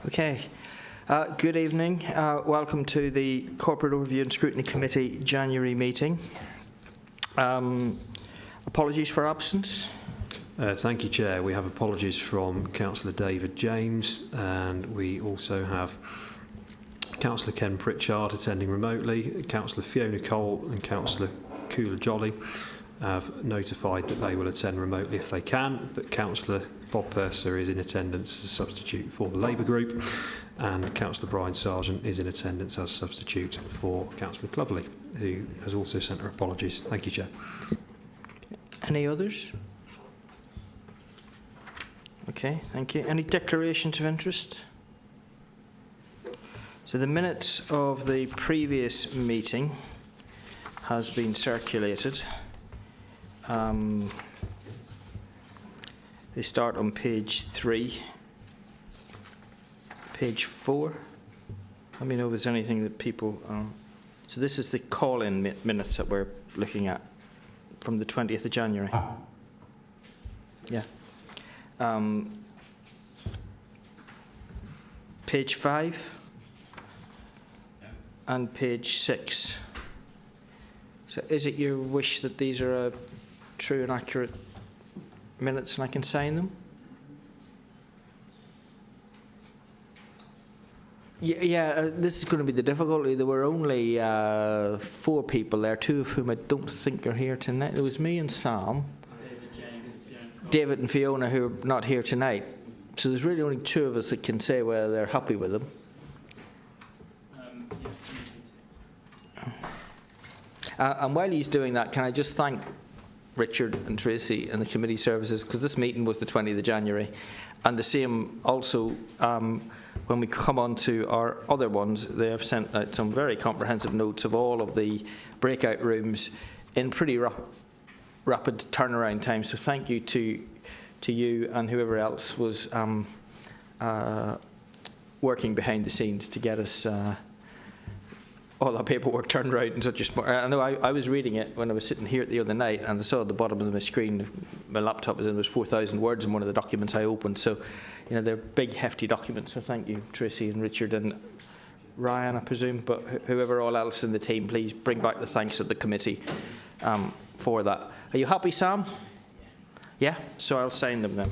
Okay. Good evening. Welcome to the Corporate Overview and Scrutiny Committee January meeting. Apologies for absence. Thank you, Chair. We have apologies from Councillor David James, and we also have Councillor Ken Pritchard attending remotely. Councillor Fiona Cole and Councillor Cooler Jolly have notified that they will attend remotely if they can, but Councillor Bob Purser is in attendance as a substitute for the Labour group, and Councillor Brian Sargent is in attendance as a substitute for Councillor Clubley, who has also sent her apologies. Thank you, Chair. Any others? Okay, thank you. Any declarations of interest? So the minutes of the previous meeting has been circulated. They start on page 3. Page 4. Let me know if there's anything that people... so this is the call-in minutes that we're looking at from the 20th of January. Yeah. Page 5 and page 6. So is it your wish that these are true and accurate minutes and I can sign them? Yeah, this is going to be the difficulty. There were only 4 people there, 2 of whom I don't think are here tonight. It was me and Sam. David and Fiona, who are not here tonight. So there's really only 2 of us that can say whether they're happy with them. And while he's doing that, can I just thank Richard and Tracy and the committee services, because this meeting was the 20th of January, and the same also when we come on to our other ones, they have sent out some very comprehensive notes of all of the breakout rooms in pretty rapid turnaround time. So thank you to you and whoever else was working behind the scenes to get us all that paperwork turned around in such a smart... I know I was reading it when I was sitting here the other night, and I saw at the bottom of my screen, my laptop was in, there was 4,000 words in one of the documents I opened. So, you know, they're big, hefty documents. So thank you, Tracy and Richard and Ryan, I presume, but whoever all else in the team, please bring back the thanks of the committee for that. Are you happy, Sam? Yeah? So I'll sign them then.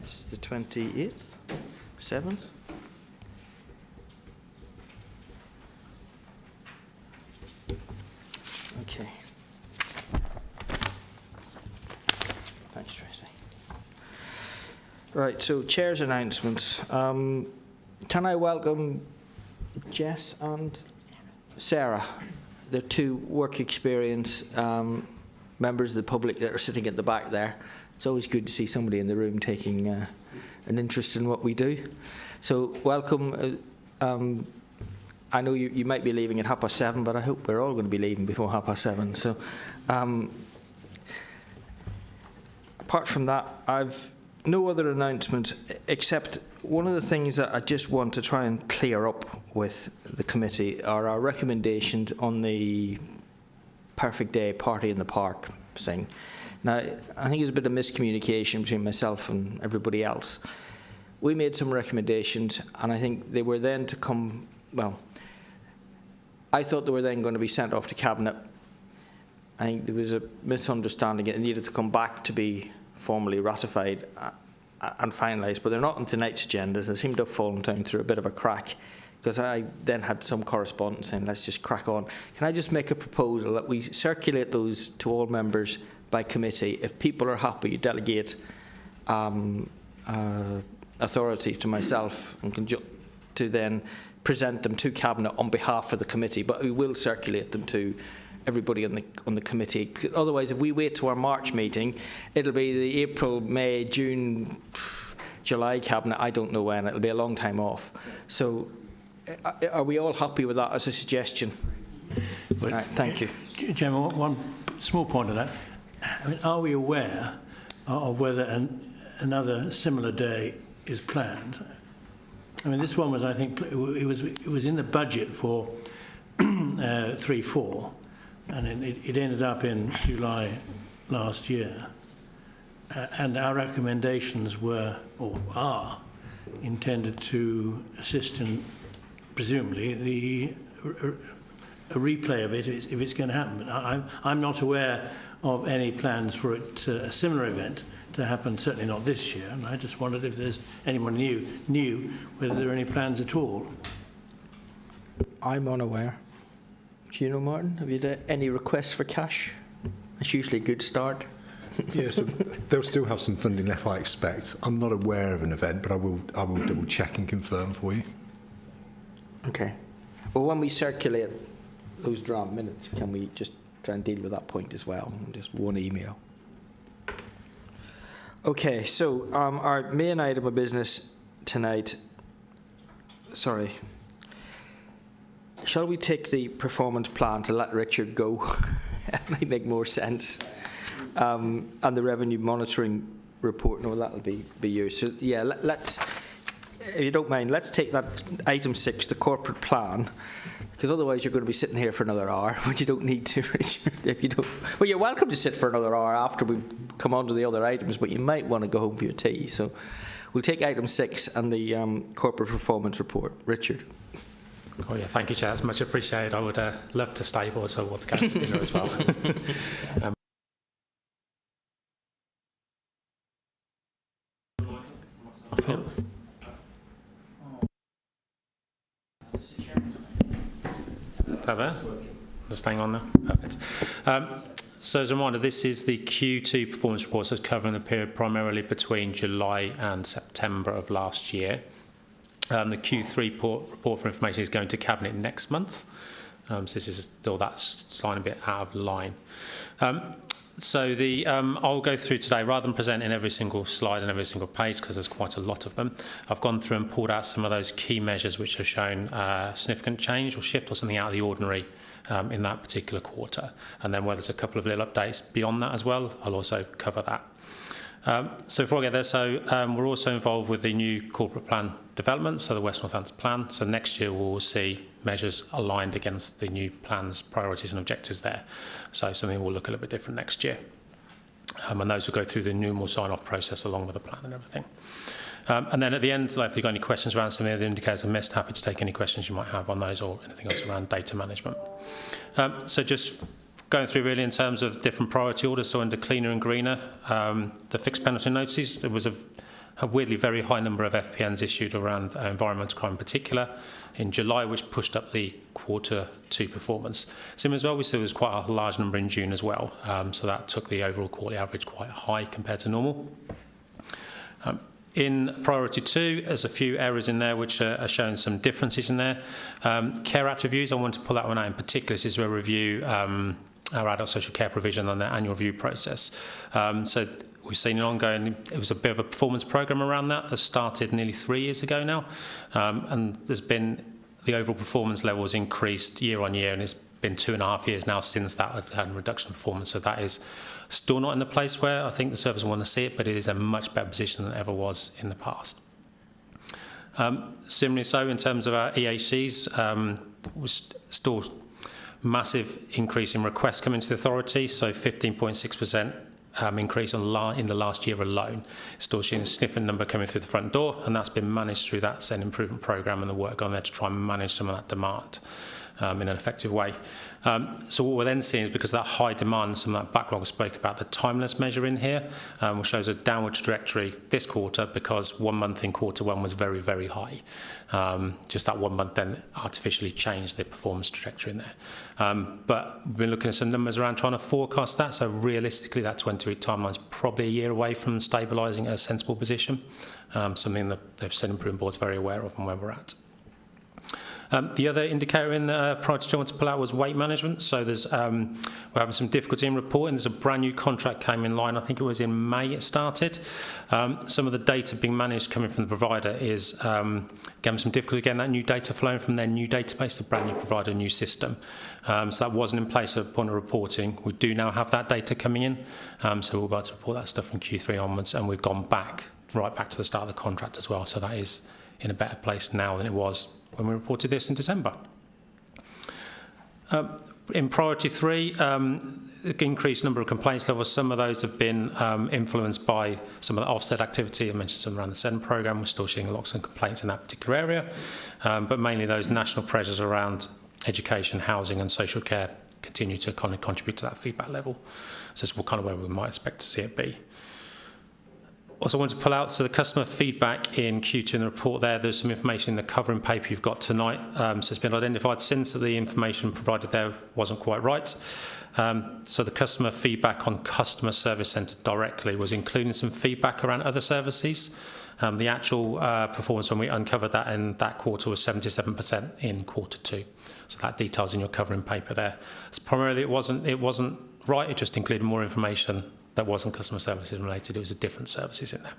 This is the 28th. 7. Okay. Thanks, Tracy. Right, so chair's announcements. Can I welcome Jess and Sarah? They're 2 work experience members of the public that are sitting at the back there. It's always good to see somebody in the room taking an interest in what we do. So welcome. I know you might be leaving at 7:30, but I hope we're all going to be leaving before 7:30. So apart from that, I've no other announcement except one of the things that I just want to try and clear up with the committee are our recommendations on the perfect day party in the park thing. Now, I think there's a bit of miscommunication between myself and everybody else. We made some recommendations, and I think they were then to come, well, I thought they were then going to be sent off to Cabinet. I think there was a misunderstanding. It needed to come back to be formally ratified and finalised, but they're not on tonight's agendas. They seem to have fallen down through a bit of a crack, because I then had some correspondence saying, let's just crack on. Can I just make a proposal that we circulate those to all members by committee? If people are happy, delegate authority to myself and to then present them to Cabinet on behalf of the committee, but we will circulate them to everybody on the committee. Otherwise, if we wait to our March meeting, it'll be the April, May, June, July Cabinet. I don't know when. It'll be a long time off. So are we all happy with that as a suggestion? All right, thank you. Chairman, one small point of that. I mean, are we aware of whether another similar day is planned? I mean, this one was, I think, it was in the budget for 3/4, and it ended up in July last year. and our recommendations were, or are, intended to assist in, presumably, a replay of it if it's going to happen. But I'm not aware of any plans for it, a similar event to happen, certainly not this year, and I just wondered if there's anyone knew whether there are any plans at all. I'm unaware. Do you know, Martin? Have you had any requests for cash? It's usually a good start. Yeah, so they'll still have some funding left, I expect. I'm not aware of an event, but I will double check and confirm for you. Okay. Well, when we circulate those draft minutes, can we just try and deal with that point as well? Just one email. Okay, so our main item of business tonight, sorry, shall we take the performance plan to let Richard go? That might make more sense. And the revenue monitoring report, no, that'll be yours. So yeah, let's, if you don't mind, let's take that item 6, the corporate plan, because otherwise you're going to be sitting here for another hour, but you don't need to, Richard. If you don't, well, you're welcome to sit for another hour after we come on to the other items, but you might want to go home for your tea. So we'll take item 6 and the corporate performance report. Richard. Oh yeah, thank you, Chair. That's much appreciated. I would love to stay, but also want to go to dinner as well. Is that there? Is staying on now? Perfect. So as a reminder, this is the Q2 performance report, so it's covering the period primarily between July and September of last year. The Q3 report for information is going to Cabinet next month. So this is still that slightly bit out of line. So I'll go through today, rather than presenting every single slide and every single page, because there's quite a lot of them, I've gone through and pulled out some of those key measures which have shown significant change or shift or something out of the ordinary in that particular quarter. And then where there's a couple of little updates beyond that as well, I'll also cover that. So before I get there, we're also involved with the new corporate plan development, so the West Northampton plan. So next year we'll see measures aligned against the new plan's priorities and objectives there. So something will look a little bit different next year. And those will go through the normal sign-off process along with the plan and everything. And then at the end, if you've got any questions around some of the indicators I missed, happy to take any questions you might have on those or anything else around data management. So just going through really in terms of different priority orders, so under cleaner and greener, the fixed penalty notices, there was a weirdly very high number of FPNs issued around environmental crime in particular in July, which pushed up the Q2 performance. Similar as well, we saw there was quite a large number in June as well, so that took the overall quarterly average quite high compared to normal. In priority 2, there's a few areas in there which are showing some differences in there. Care Act reviews, I want to pull that one out in particular. This is a review our adult social care provision on their annual review process. So we've seen an ongoing, it was a bit of a performance programme around that started nearly 3 years ago now. And there's been, the overall performance level has increased year on year, and it's been 2.5 years now since that had a reduction in performance. So that is still not in the place where I think the service want to see it, but it is a much better position than it ever was in the past. Similarly so in terms of our EACs, was still massive increase in requests coming to the authority, so 15.6% increase in the last year alone. Still seeing a significant number coming through the front door, and that's been managed through that SEN improvement programme and the work on there to try and manage some of that demand in an effective way. So what we're then seeing is, because of that high demand, some of that backlog I spoke about, the timeless measure in here, which shows a downward trajectory this quarter because 1 month in Q1 was very, very high. Just that 1 month then artificially changed the performance trajectory in there. But we've been looking at some numbers around trying to forecast that, so realistically that 20-week timeline is probably a year away from stabilising at a sensible position, something that the SEN improvement board's very aware of and where we're at. The other indicator in priority 2 I want to pull out was weight management. So there's we're having some difficulty in reporting. There's a brand new contract came in line. I think it was in May it started. Some of the data being managed coming from the provider is getting some difficulty getting that new data flowing from their new database, the brand new provider, new system. So that wasn't in place at the point of reporting. We do now have that data coming in. So we'll be able to report that stuff from Q3 onwards, and we've gone right back to the start of the contract as well. So that is in a better place now than it was when we reported this in December. In priority 3, increased number of complaints levels. Some of those have been influenced by some of the offset activity. I mentioned some around the SEND programme. We're still seeing lots of complaints in that particular area, but mainly those national pressures around education, housing and social care continue to kind of contribute to that feedback level. So it's kind of where we might expect to see it be. Also I want to pull out, so the customer feedback in Q2 in the report there's some information in the covering paper you've got tonight. So it's been identified since that the information provided there wasn't quite right. So the customer feedback on customer service centre directly was including some feedback around other services. The actual performance when we uncovered that in that quarter was 77% in Q2. So that details in your covering paper there. So primarily it wasn't right, it just included more information that wasn't customer services related, it was a different services in there.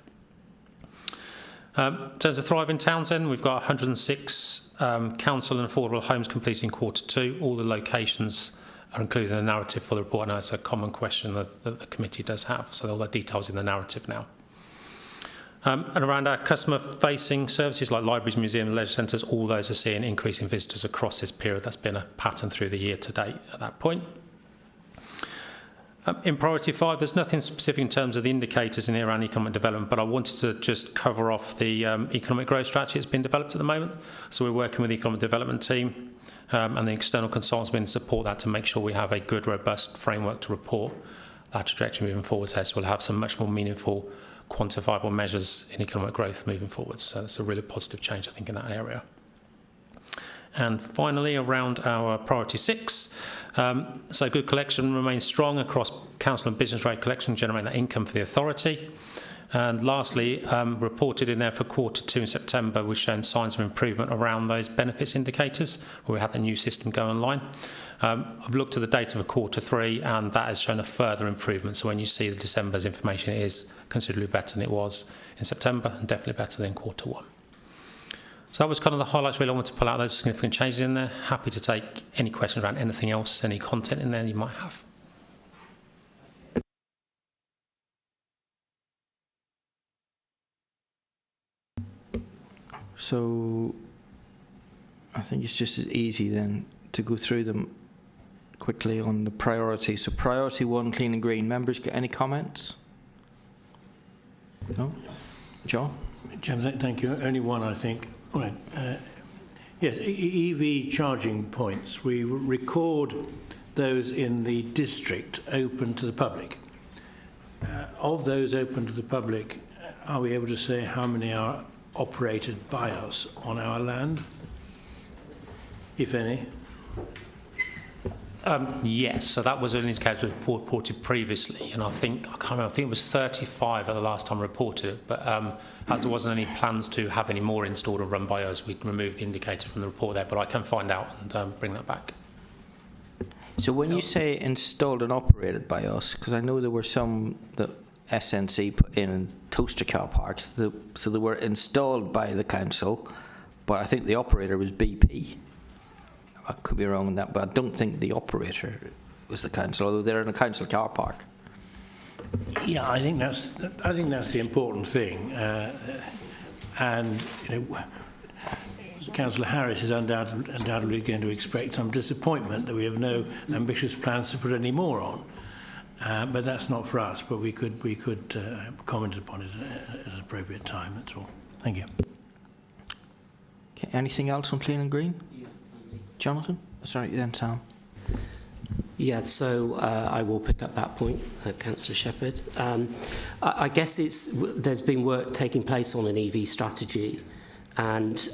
In terms of thriving towns then, we've got 106 council and affordable homes completed in Q2. All the locations are included in the narrative for the report. I know it's a common question that the committee does have, so all the details in the narrative now. And around our customer-facing services like libraries, museums and leisure centres, all those are seeing increasing visitors across this period. That's been a pattern through the year to date at that point. In priority 5, there's nothing specific in terms of the indicators in here around economic development, but I wanted to just cover off the economic growth strategy that's been developed at the moment. So we're working with the economic development team and the external consultants been to support that to make sure we have a good, robust framework to report that trajectory moving forward. So we'll have some much more meaningful, quantifiable measures in economic growth moving forward. So it's a really positive change, I think, in that area. And finally, around our priority 6, so good collection remains strong across council and business rate collection, generating that income for the authority. And lastly, reported in there for Q2 in September, we've shown signs of improvement around those benefits indicators, where we had the new system go online. I've looked at the data for Q3, and that has shown a further improvement. So when you see the December's information, it is considerably better than it was in September, and definitely better than Q1. So that was kind of the highlights really I wanted to pull out, those significant changes in there. Happy to take any questions around anything else, any content in there you might have. So I think it's just as easy then to go through them quickly on the priority. So priority 1, clean and green. Members got any comments? No? John? Jim, thank you. Only one, I think. Right. Yes, EV charging points. We record those in the district open to the public. Of those open to the public, are we able to say how many are operated by us on our land, if any? Yes, so that was an indicator reported previously, and I can't remember, I think it was 35 at the last time I reported it, but as there wasn't any plans to have any more installed or run by us, we removed the indicator from the report there, but I can find out and bring that back. So when you say installed and operated by us, because I know there were some that SNC put in toaster car parks, so they were installed by the council, but I think the operator was BP. I could be wrong on that, but I don't think the operator was the council, although they're in a council car park. Yeah, I think that's the important thing, and Councillor Harris is undoubtedly going to expect some disappointment that we have no ambitious plans to put any more on, but that's not for us. But we could comment upon it at an appropriate time. That's all. Thank you. Okay, anything else on clean and green? Jonathan? Sorry, then Sam. Yeah, so I will pick up that point, Councillor Shepherd. I guess there's been work taking place on an EV strategy, and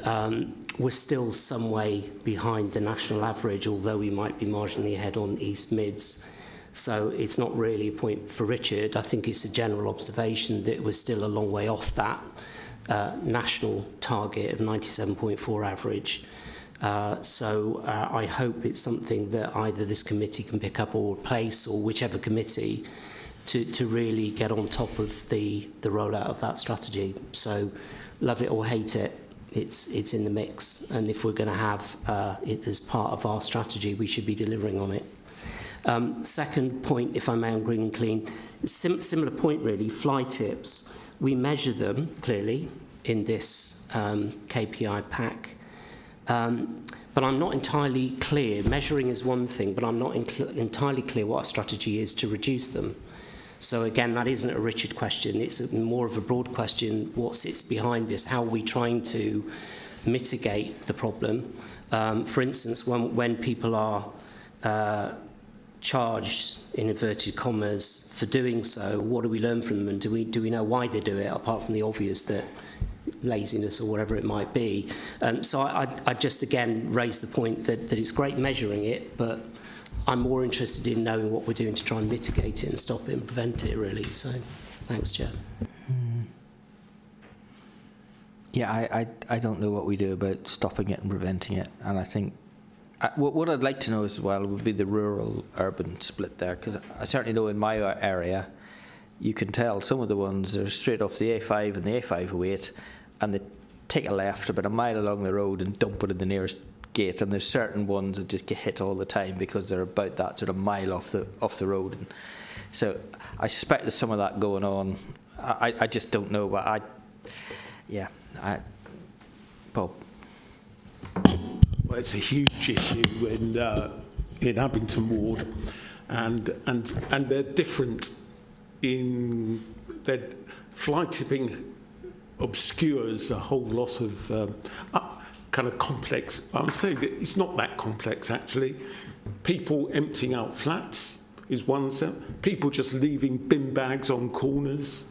we're still some way behind the national average, although we might be marginally ahead on East Mids. So it's not really a point for Richard. I think it's a general observation that we're still a long way off that national target of 97.4 average. So I hope it's something that either this committee can pick up or replace, or whichever committee, to really get on top of the rollout of that strategy. So love it or hate it, it's in the mix, and if we're going to have it as part of our strategy, we should be delivering on it. Second point, if I may, on green and clean, similar point really, fly tips. We measure them clearly in this KPI pack. But I'm not entirely clear. Measuring is one thing, but I'm not entirely clear what our strategy is to reduce them. So again, that isn't a Richard question. It's more of a broad question. What sits behind this? How are we trying to mitigate the problem? For instance, when people are charged, in inverted commas, for doing so, what do we learn from them? And do we know why they do it, apart from the obvious that laziness or whatever it might be? So I just, again, raise the point that it's great measuring it, but I'm more interested in knowing what we're doing to try and mitigate it and stop it and prevent it, really. So, thanks, Chair. Yeah, I don't know what we do about stopping it and preventing it. And I think what I'd like to know as well would be the rural-urban split there, because I certainly know in my area, you can tell some of the ones are straight off the A5 and the A508, and they take a left about a mile along the road and dump it in the nearest gate, and there's certain ones that just get hit all the time because they're about that sort of mile off the road. And so I suspect there's some of that going on. I just don't know, but Bob. Well, it's a huge issue in Abington Ward, and they're different in that fly tipping obscures a whole lot of kind of complex. I'm saying that it's not that complex actually. People emptying out flats is one set. People just leaving bin bags on corners.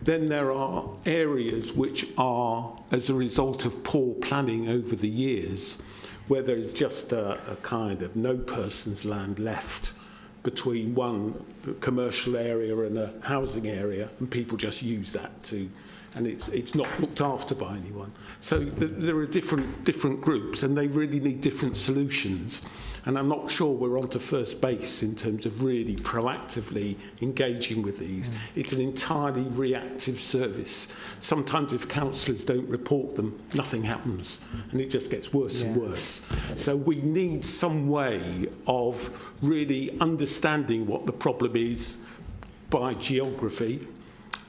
Then there are areas which are, as a result of poor planning over the years, where there is just a kind of no person's land left between one commercial area and a housing area, and people just use that to, and it's not looked after by anyone. So there are different groups, and they really need different solutions. And I'm not sure we're onto first base in terms of really proactively engaging with these. It's an entirely reactive service. Sometimes if councillors don't report them, nothing happens, and it just gets worse and worse. So we need some way of really understanding what the problem is by geography,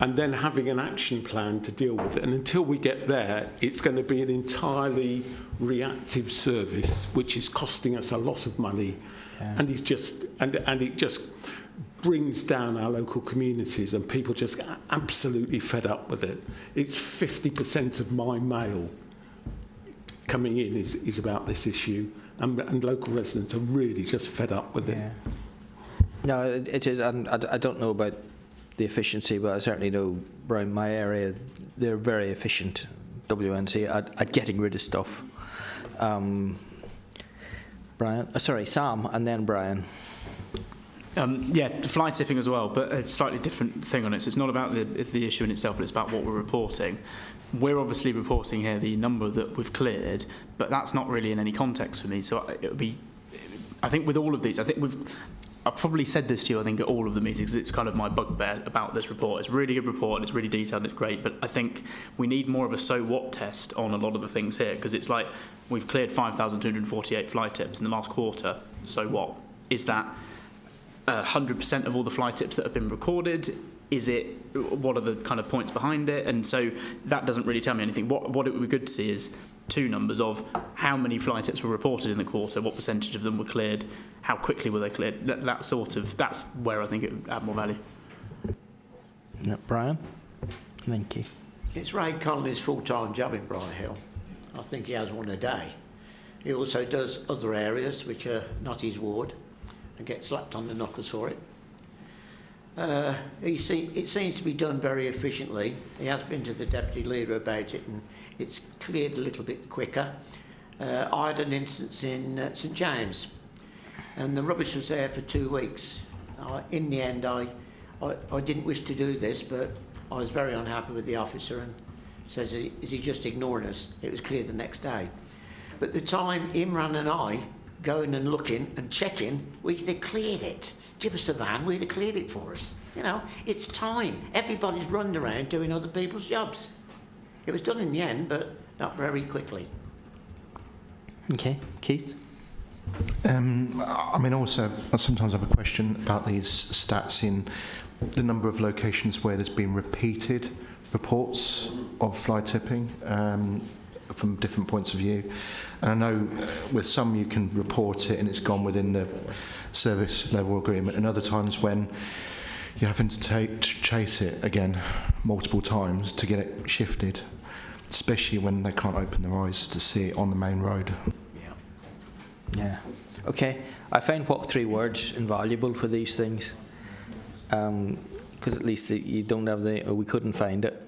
and then having an action plan to deal with it. And until we get there, it's going to be an entirely reactive service, which is costing us a lot of money, and it's just and it just brings down our local communities, and people just get absolutely fed up with it. It's 50% of my mail coming in is about this issue, and local residents are really just fed up with it. No, it is, and I don't know about the efficiency, but I certainly know around my area they're very efficient, WNC, at getting rid of stuff. Sam, and then Brian. Fly tipping as well, but a slightly different thing on it. So it's not about the issue in itself, but it's about what we're reporting. We're obviously reporting here the number that we've cleared, but that's not really in any context for me. So it would be, I think with all of these, I've probably said this to you, I think, at all of the meetings. It's kind of my bugbear about this report. It's a really good report, and it's really detailed, and it's great, but I think we need more of a so what test on a lot of the things here, because it's like we've cleared 5,248 fly tips in the last quarter. So what? Is that 100% of all the fly tips that have been recorded? Is it, what are the kind of points behind it? And so that doesn't really tell me anything. What it would be good to see is two numbers of how many fly tips were reported in the quarter, what percentage of them were cleared, how quickly were they cleared. That's where I think it would add more value. Brian? Thank you. It's Ray Connolly's full-time job in Briar Hill. I think he has one a day. He also does other areas which are not his ward and gets slapped on the knuckles for it. It seems to be done very efficiently. He has been to the deputy leader about it, and it's cleared a little bit quicker. I had an instance in St James, and the rubbish was there for 2 weeks. In the end, I didn't wish to do this, but I was very unhappy with the officer and says, is he just ignoring us? It was cleared the next day. But the time Imran and I going and looking and checking, they cleared it. Give us a van, we'd have cleared it for us. You know, it's time. Everybody's running around doing other people's jobs. It was done in the end, but not very quickly. Okay, Keith? Also, I sometimes have a question about these stats in the number of locations where there's been repeated reports of fly tipping from different points of view. And I know with some you can report it and it's gone within the service level agreement, and other times when you're having to chase it again multiple times to get it shifted, especially when they can't open their eyes to see it on the main road. Yeah. Okay. I find what 3 words invaluable for these things, because at least you don't have or we couldn't find it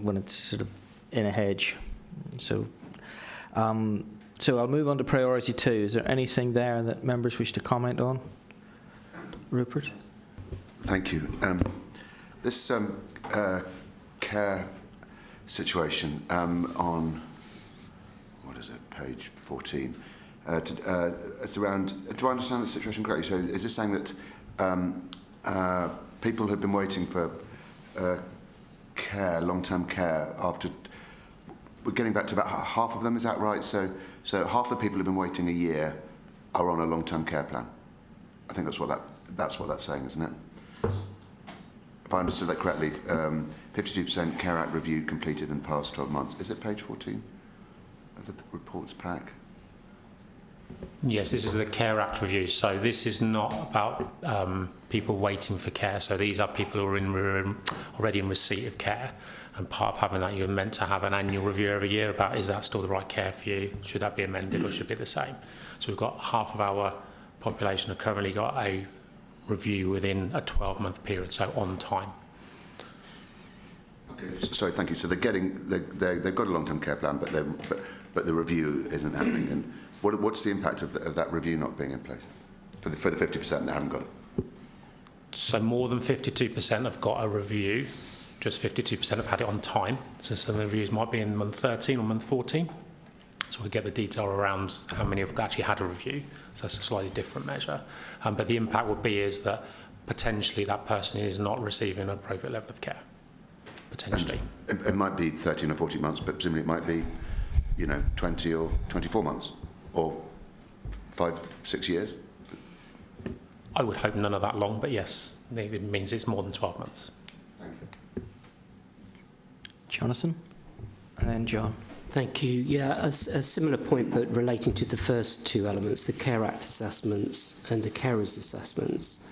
when it's sort of in a hedge. So I'll move on to priority 2. Is there anything there that members wish to comment on? Rupert? Thank you. This care situation on, what is it, page 14, it's around, do I understand the situation correctly? So is this saying that people have been waiting for care, long-term care, after, we're getting back to about half of them, is that right? So half the people who've been waiting a year are on a long-term care plan. I think that's what that's saying, isn't it? If I understood that correctly, 52% Care Act review completed in the past 12 months. Is it page 14 of the reports pack? Yes, this is the Care Act review. So this is not about people waiting for care. So these are people who are already in receipt of care. And part of having that, you're meant to have an annual review every year about, is that still the right care for you? Should that be amended or should it be the same? So we've got half of our population have currently got a review within a 12-month period, so on time. Okay, sorry, thank you. So they've got a long-term care plan, but the review isn't happening. And what's the impact of that review not being in place for the 50% that haven't got it? So more than 52% have got a review. Just 52% have had it on time. So some reviews might be in month 13 or month 14. So we get the detail around how many have actually had a review. So that's a slightly different measure. But the impact would be is that potentially that person is not receiving an appropriate level of care. Potentially. It might be 13 or 14 months, but presumably it might be, 20 or 24 months, or 5-6 years. I would hope none of that long, but yes, it means it's more than 12 months. Thank you. Jonathan? And then John. Thank you. Yeah, a similar point, but relating to the first 2 elements, the Care Act assessments and the carers assessments.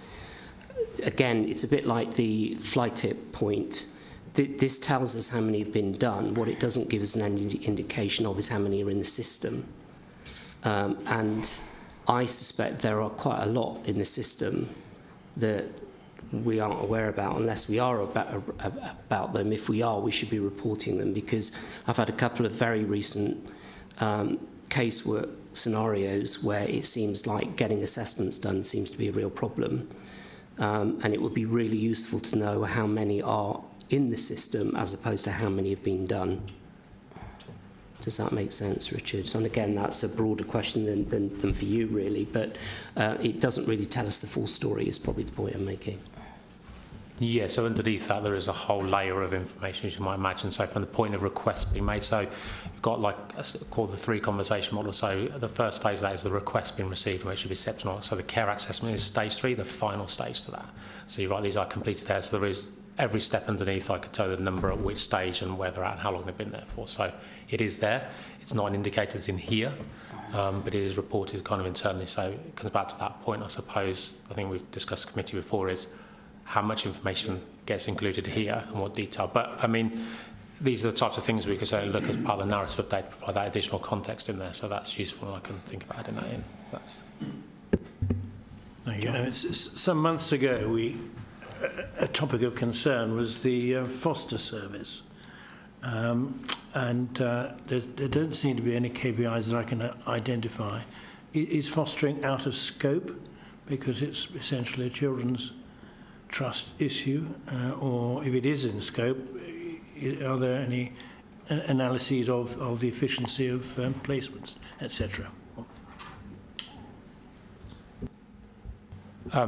Again, it's a bit like the fly tip point. This tells us how many have been done. What it doesn't give us an indication of is how many are in the system. And I suspect there are quite a lot in the system that we aren't aware about, unless we are about them. If we are, we should be reporting them, because I've had a couple of very recent casework scenarios where it seems like getting assessments done seems to be a real problem. And it would be really useful to know how many are in the system as opposed to how many have been done. Does that make sense, Richard? And again, that's a broader question than for you, really, but it doesn't really tell us the full story, is probably the point I'm making. Yeah, so underneath that there is a whole layer of information, as you might imagine. So from the point of request being made, so you've got called the 3 conversation model. So the first phase of that is the request being received, and which should be accepted or not. So the care assessment is stage 3, the final stage to that. So you're right, these are completed there. So there is every step underneath. I could tell you the number at which stage and where they're at and how long they've been there for. So it is there. It's not an indicator that's in here, but it is reported kind of internally. So it comes back to that point, I suppose. I think we've discussed committee before, is how much information gets included here and what detail. But I mean, these are the types of things we could say, look, as part of the narrative update, provide that additional context in there. So that's useful, and I can think about adding that in. Thank you. Some months ago, a topic of concern was the foster service. There don't seem to be any KPIs that I can identify. Is fostering out of scope because it's essentially a children's trust issue, or if it is in scope, are there any analyses of the efficiency of placements, etc.?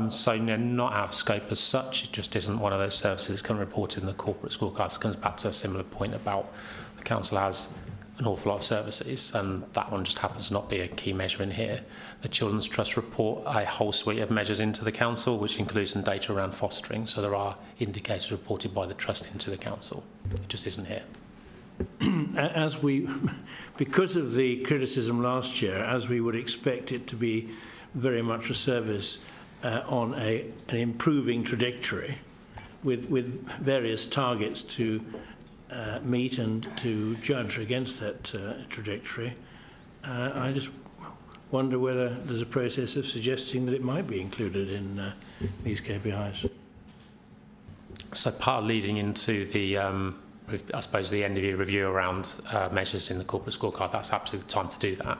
So not out of scope as such, it just isn't one of those services that can report in the corporate scorecard. It comes back to a similar point about the council has an awful lot of services, and that one just happens to not be a key measure in here. The Children's Trust report a whole suite of measures into the council, which includes some data around fostering, so there are indicators reported by the trust into the council. It just isn't here. as we, because of the criticism last year, as we would expect it to be very much a service on an improving trajectory with various targets to meet and to judge against that trajectory, I just wonder whether there's a process of suggesting that it might be included in these KPIs. So part of leading into the, I suppose, the end-of-year review around measures in the corporate scorecard, that's absolutely the time to do that.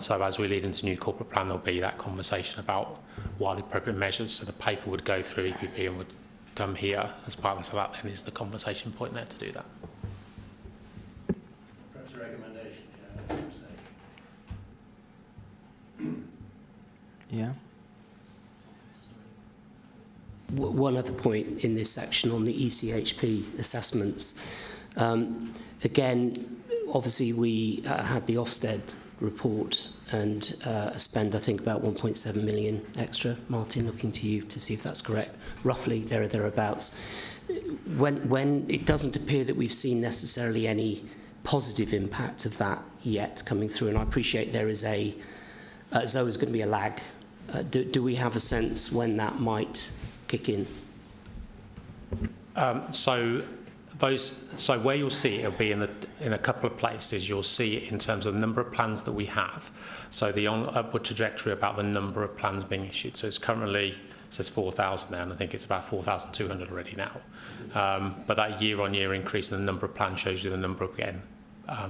So as we lead into new corporate plan, there'll be that conversation about what are the appropriate measures. So the paper would go through EPP and would come here as part of it. So that then is the conversation point there to do that. Perhaps a recommendation, Yeah. One other point in this section on the ECHP assessments. Again, obviously we had the Ofsted report and spend, I think, about 1.7 million extra. Martin, looking to you to see if that's correct. Roughly there or thereabouts. When it doesn't appear that we've seen necessarily any positive impact of that yet coming through, and I appreciate there is there's always going to be a lag. Do we have a sense when that might kick in? So where you'll see it will be in a couple of places. You'll see it in terms of the number of plans that we have. So the upward trajectory about the number of plans being issued. So it's currently, it says 4,000 now, and I think it's about 4,200 already now. But that year-on-year increase in the number of plans shows you the number again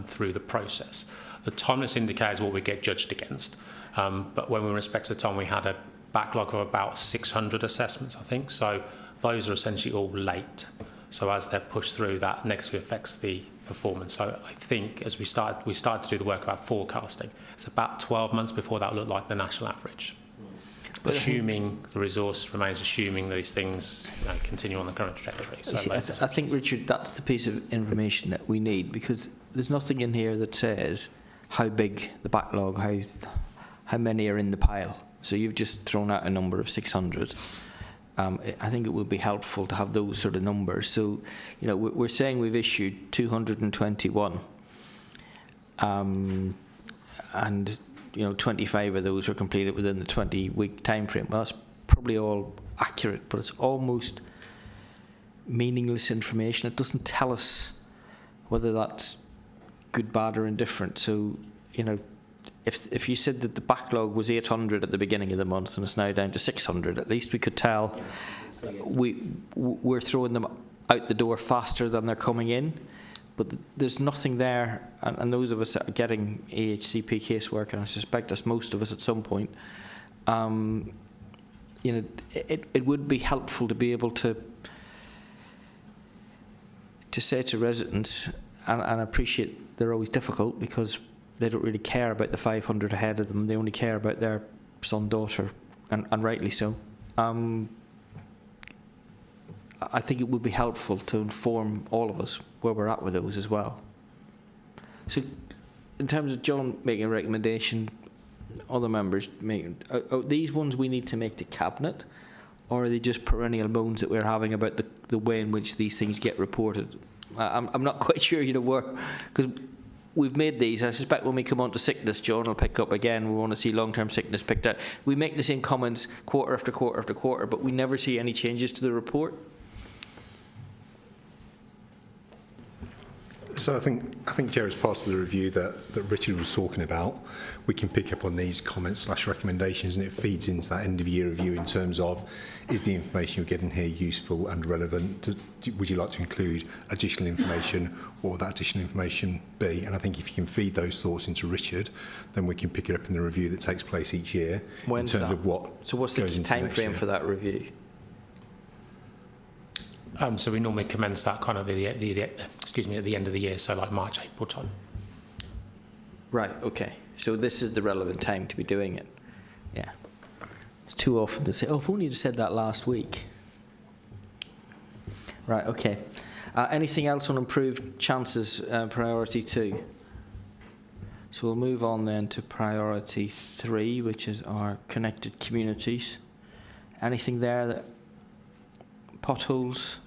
through the process. The timeless indicator is what we get judged against. But when we respect to time, we had a backlog of about 600 assessments, I think. So those are essentially all late. So as they're pushed through, that negatively affects the performance. So I think as we started to do the work about forecasting, it's about 12 months before that looked like the national average. But assuming the resource remains, assuming these things continue on the current trajectory. So I think, Richard, that's the piece of information that we need, because there's nothing in here that says how big the backlog, how many are in the pile. So you've just thrown out a number of 600. I think it would be helpful to have those sort of numbers. So, we're saying we've issued 221, and 25 of those are completed within the 20-week time frame. Well, that's probably all accurate, but it's almost meaningless information. It doesn't tell us whether that's good, bad, or indifferent. So, if you said that the backlog was 800 at the beginning of the month and it's now down to 600, at least we could tell we're throwing them out the door faster than they're coming in. But there's nothing there, and those of us that are getting AHCP casework, and I suspect that's most of us at some point, it would be helpful to be able to say to residents, and I appreciate they're always difficult because they don't really care about the 500 ahead of them. They only care about their son, daughter, and rightly so. I think it would be helpful to inform all of us where we're at with those as well. So, in terms of John making a recommendation, other members making, are these ones we need to make to Cabinet, or are they just perennial moans that we're having about the way in which these things get reported? I'm not quite sure, where, because we've made these. I suspect when we come on to sickness, John will pick up again. We want to see long-term sickness picked out. We make the same comments quarter after quarter after quarter, but we never see any changes to the report. So I think, Chair, as part of the review that Richard was talking about, we can pick up on these comments / recommendations, and it feeds into that end-of-year review in terms of, is the information you're getting here useful and relevant? Would you like to include additional information? What would that additional information be? And I think if you can feed those thoughts into Richard, then we can pick it up in the review that takes place each year. When's in terms that? Of what so what's the goes into time next frame year. for that review? So we normally commence that kind of at the end of the year, so like March, April time. Right, okay. So this is the relevant time to be doing it. Yeah. It's too often to say, if only you'd said that last week. Right, okay. Anything else on improved chances, priority 2? So we'll move on then to priority 3, which is our connected communities. Anything there that potholes?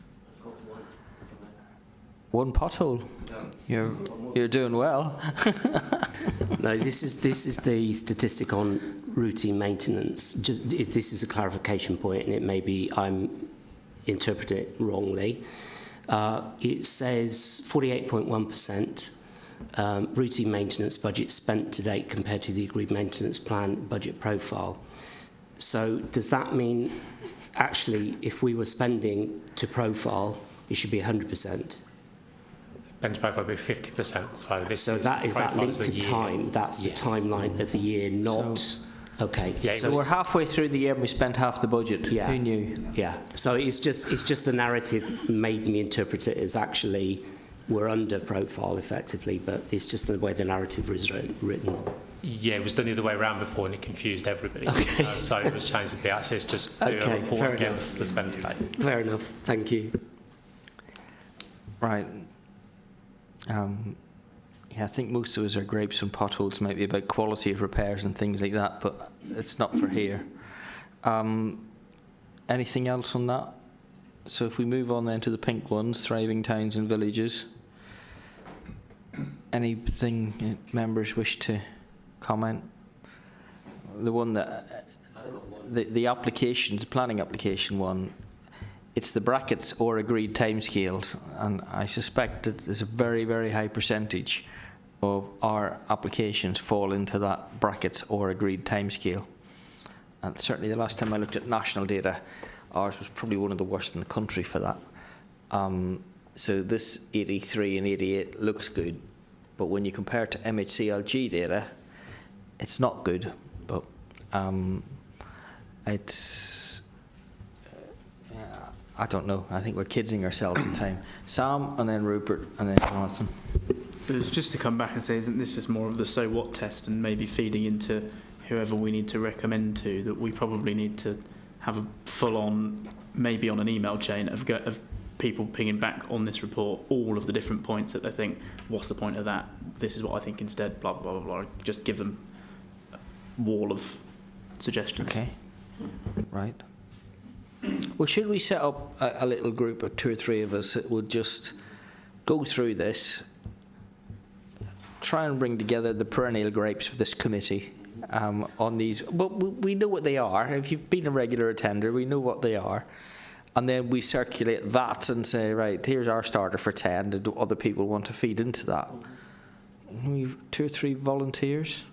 One pothole. You're doing well. No, this is the statistic on routine maintenance. Just if this is a clarification point, and it may be I'm interpreting it wrongly. It says 48.1% routine maintenance budget spent to date compared to the agreed maintenance plan budget profile. So does that mean actually if we were spending to profile, it should be 100%? Bench profile would be 50%. So this So is that is that linked to year. time? That's the Yes. timeline of the year, not... Okay. Yeah, So we're halfway through the year and we spent half the budget. Yeah. Who knew? Yeah. So it's just the narrative made me interpret it as actually we're under profile effectively, but it's just the way the narrative is written. Yeah, it was done the other way around before and it confused everybody. Okay. So it was changed a bit. Actually, it's just do Okay, a report fair against enough. the spend today. Fair enough. Thank you. Right. Yeah, I think most of us are grapes and potholes, maybe about quality of repairs and things like that, but it's not for here. Anything else on that? So if we move on then to the pink ones, thriving towns and villages. Anything members wish to comment? The one that, the applications, planning application one, it's the brackets or agreed timescales, and I suspect that there's a very, very high percentage of our applications fall into that brackets or agreed timescale. And certainly the last time I looked at national data, ours was probably one of the worst in the country for that. So this 83 and 88 looks good, but when you compare it to MHCLG data, it's not good, but it's, I don't know, I think we're kidding ourselves in time. Sam, and then Rupert, and then Jonathan. It was just to come back and say, isn't this just more of the so what test and maybe feeding into whoever we need to recommend to, that we probably need to have a full-on, maybe on an email chain of people pinging back on this report, all of the different points that they think, what's the point of that? This is what I think instead, blah, blah, blah, blah. Just give them a wall of suggestions. Okay, right. Well, should we set up a little group of 2 or 3 of us that would just go through this, try and bring together the perennial grapes of this committee on these. Well, we know what they are. If you've been a regular attender, we know what they are. And then we circulate that and say, right, here's our starter for 10. Do other people want to feed into that? We've 2 or 3 volunteers.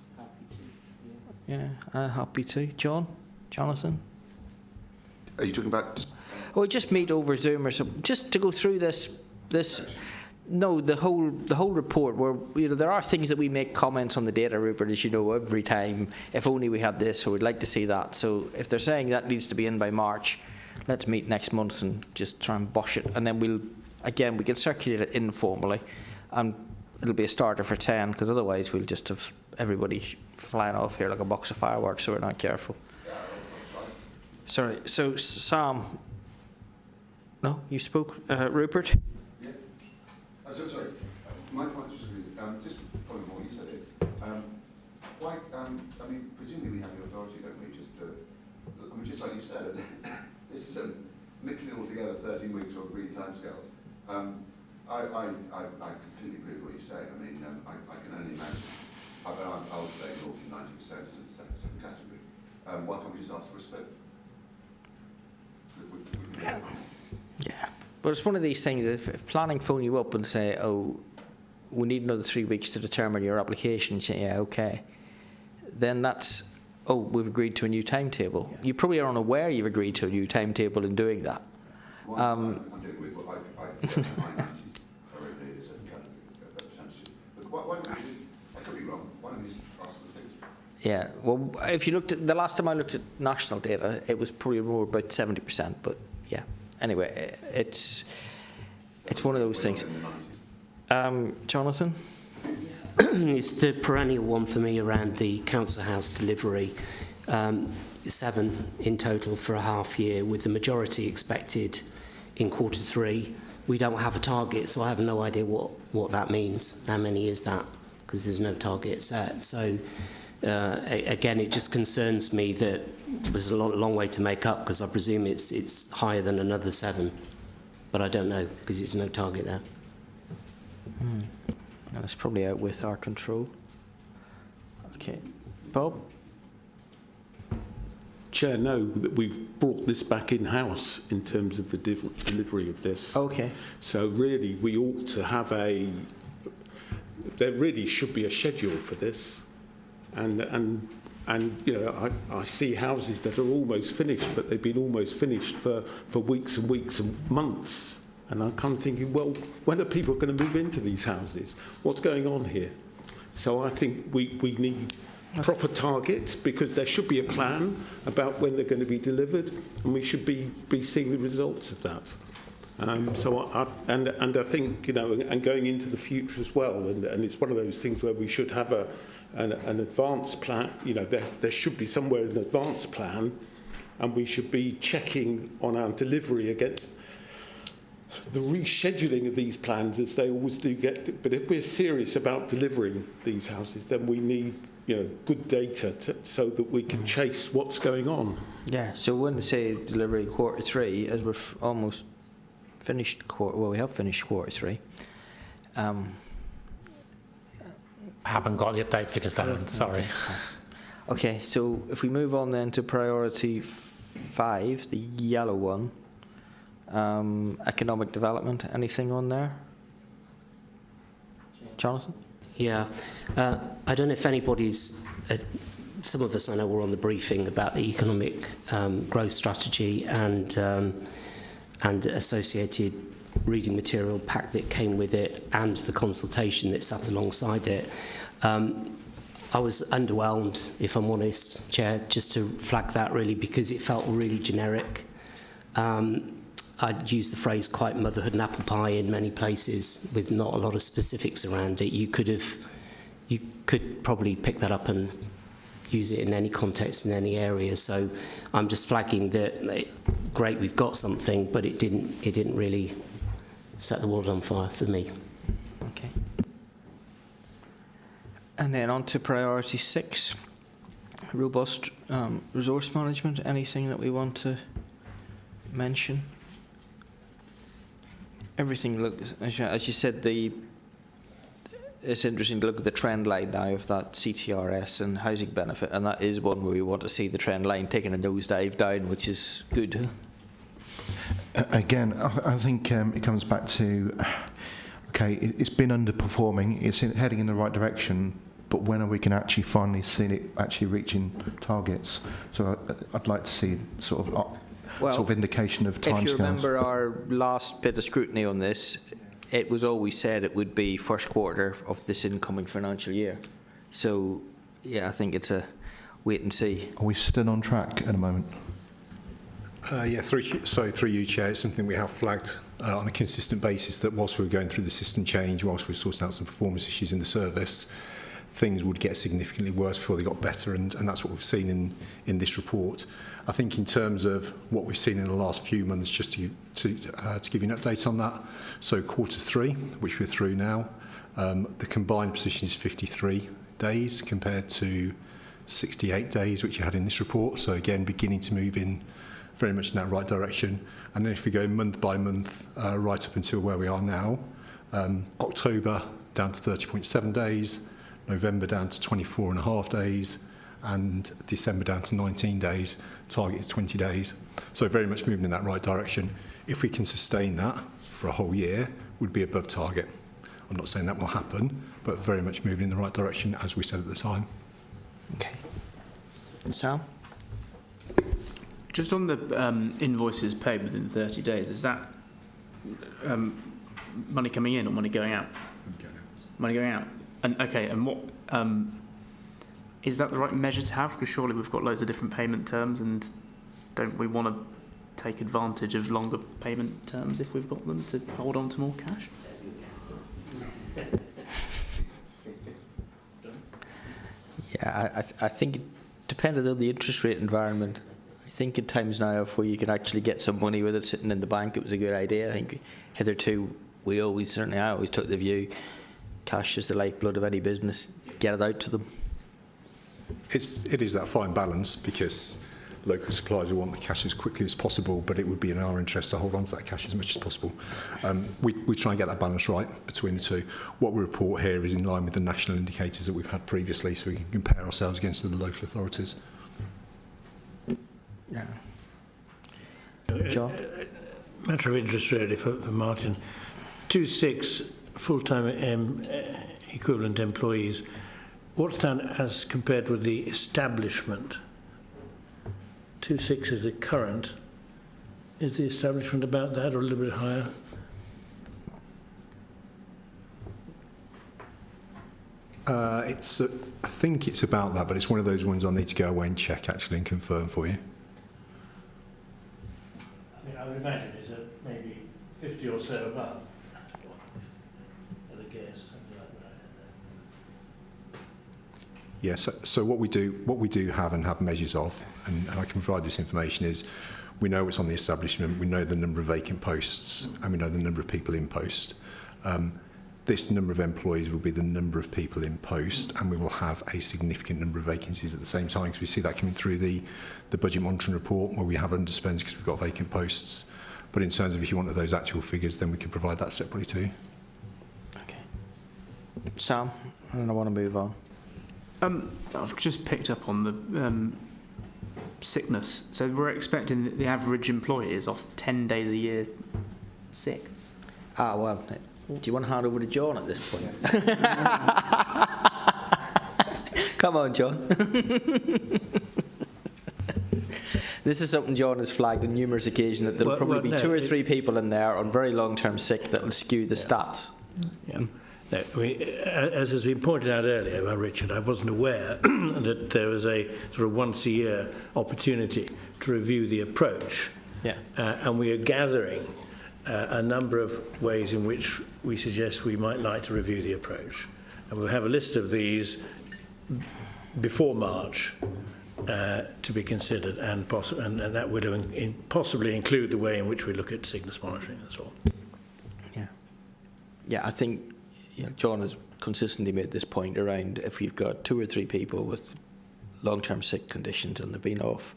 Yeah, I'm happy to. Jonathan? Are you talking about... Or just meet over Zoom or something, just to go through this. No, the whole report. Where there are things that we make comments on the data, Rupert, as you know, every time. If only we had this, or we'd like to see that. So if they're saying that needs to be in by March, let's meet next month and just try and bosh it, and then we can circulate it informally, and it'll be a starter for 10, because otherwise we'll just have everybody flying off here like a box of fireworks, so we're not careful. Sorry, so Sam, no, you spoke, Rupert? Yeah. Sorry, my point is, just following what you said, why, I mean, presumably we have the authority, don't we, just to, I mean, just like you said, this is mixing it all together, 13 weeks for a green timescale. I completely agree with what you say. I mean, I can only imagine. I would say north of 90% is in the second category. Why can't we just ask for a split? Yeah, but it's one of these things, if planning phone you up and say, oh, we need another 3 weeks to determine your application, you say, yeah, okay, then that's, oh, we've agreed to a new timetable. Yeah. You probably are unaware you've agreed to a new timetable in doing that. I'm doing with what I certain percentages. But why don't we, I could be wrong, why don't we just ask for the figures? Yeah, well, if you looked at, the last time I looked at national data, it was probably more about 70%, but yeah. Anyway, it's one of those things. Jonathan? It's the perennial one for me around the council house delivery. 7 in total for a half year, with the majority expected in Q3. We don't have a target, so I have no idea what that means. How many is that? Because there's no target set. So again, it just concerns me that there's a long way to make up, because I presume it's higher than another 7, but I don't know because it's no target there. That's probably out with our control. Okay. Bob? Chair, no, that we've brought this back in-house in terms of the delivery of this. Okay. So really, we ought to have there really should be a schedule for this. And you know, I see houses that are almost finished, but they've been almost finished for weeks and weeks and months. And I'm kind of thinking, well, when are people going to move into these houses? What's going on here? So I think we need proper targets, because there should be a plan about when they're going to be delivered, and we should be seeing the results of that. I think, you know, and going into the future as well, and it's one of those things where we should have an advanced plan. You know, there should be somewhere an advanced plan, and we should be checking on our delivery against the rescheduling of these plans, as they always do get. But if we're serious about delivering these houses, then we need, you know, good data so that we can chase what's going on. Yeah, so when they say delivery Q3, as we're almost finished we have finished Q3. I haven't got the update figures down, sorry. Okay, so if we move on then to priority 5, the yellow one, economic development, anything on there? Jonathan? Yeah, I don't know if anybody's, some of us I know were on the briefing about the economic growth strategy and associated reading material pack that came with it, and the consultation that sat alongside it. I was underwhelmed, if I'm honest, Chair, just to flag that really, because it felt really generic. I'd use the phrase quite motherhood and apple pie in many places, with not a lot of specifics around it. You could probably pick that up and use it in any context in any area. So I'm just flagging that. Great, we've got something, but it didn't really set the world on fire for me. Okay. And then on to priority 6, robust resource management. Anything that we want to mention? Everything looks, as you said, it's interesting to look at the trend line now of that CTRS and housing benefit, and that is one where we want to see the trend line taking a nosedive down, which is good. Again, I think it comes back to, okay, it's been underperforming, it's heading in the right direction, but when are we going to actually finally see it actually reaching targets? So I'd like to see sort of indication of timescales. If you remember our last bit of scrutiny on this, it was always said it would be first quarter of this incoming financial year. So, yeah, I think it's a wait and see. Are we still on track at the moment? Yeah, through you, Chair, it's something we have flagged on a consistent basis, that whilst we were going through the system change, whilst we were sorting out some performance issues in the service, things would get significantly worse before they got better, and that's what we've seen in this report. I think in terms of what we've seen in the last few months, just to give you an update on that, so Q3, which we're through now, the combined position is 53 days compared to 68 days, which you had in this report. So again, beginning to move in very much in that right direction. And then if we go month by month, right up until where we are now, October down to 30.7 days, November down to 24.5 days, and December down to 19 days, target is 20 days. So very much moving in that right direction. If we can sustain that for a whole year, would be above target. I'm not saying that will happen, but very much moving in the right direction, as we said at the time. Okay. Sam? Just on the invoices paid within 30 days, is that money coming in or money going out? Money going out. And okay, and what is that the right measure to have? Because surely we've got loads of different payment terms, and don't we want to take advantage of longer payment terms if we've got them to hold on to more cash? Yeah, I think it depended on the interest rate environment. I think in times now where you can actually get some money with it sitting in the bank, it was a good idea. I think hitherto I always took the view, cash is the lifeblood of any business. Get it out to them. It is that fine balance, because local suppliers will want the cash as quickly as possible, but it would be in our interest to hold on to that cash as much as possible. We try and get that balance right between the two. What we report here is in line with the national indicators that we've had previously, so we can compare ourselves against the local authorities. Yeah. John? Matter of interest really for Martin. 26 full-time equivalent employees. What's done as compared with the establishment? 26 is the current. Is the establishment about that or a little bit higher? I think it's about that, but it's one of those ones I'll need to go away and check actually and confirm for you. I mean, I would imagine it's maybe 50 or so above. At a guess, something like that. Yes. So what we do have measures of, and I can provide this information, is we know what's on the establishment, we know the number of vacant posts, and we know the number of people in post. This number of employees will be the number of people in post, and we will have a significant number of vacancies at the same time, because we see that coming through the budget monitoring report, where we have underspends because we've got vacant posts. But in terms of if you wanted those actual figures, then we can provide that separately too. Okay. Sam, and I want to move on. I've just picked up on the sickness. So we're expecting that the average employee is off 10 days a year sick. Ah, well, do you want to hand over to John at this point? Come on, John. This is something John has flagged on numerous occasions, that there'll probably be 2 or 3 people in there on very long-term sick that will skew the stats. Yeah. No, I mean, as has been pointed out earlier by Richard, I wasn't aware that there was a sort of once-a-year opportunity to review the approach. Yeah. And we are gathering a number of ways in which we suggest we might like to review the approach. And we'll have a list of these before March to be considered, and that would possibly include the way in which we look at sickness monitoring as well. Yeah. Yeah, I think John has consistently made this point around if you've got 2 or 3 people with long-term sick conditions and they've been off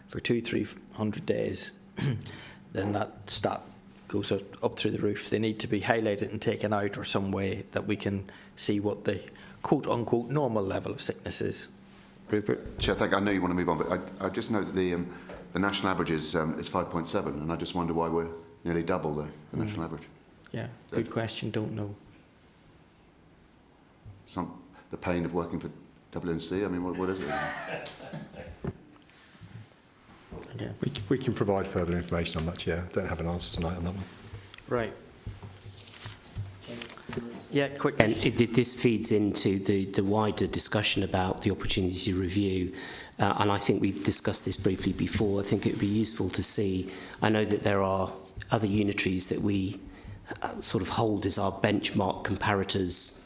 for 200-300 days, then that stat goes up through the roof. They need to be highlighted and taken out, or some way that we can see what the quote-unquote normal level of sickness is. Rupert? Chair, I know you want to move on, but I just know that the national average is 5.7, and I just wonder why we're nearly double the national average. Yeah, good question, don't know. The pain of working for WNC, I mean, what is it? Okay. We can provide further information on that, Chair. I don't have an answer tonight on that one. Right. Yeah, quick. And this feeds into the wider discussion about the opportunity to review, and I think we've discussed this briefly before. I think it would be useful to see. I know that there are other unitaries that we sort of hold as our benchmark comparators,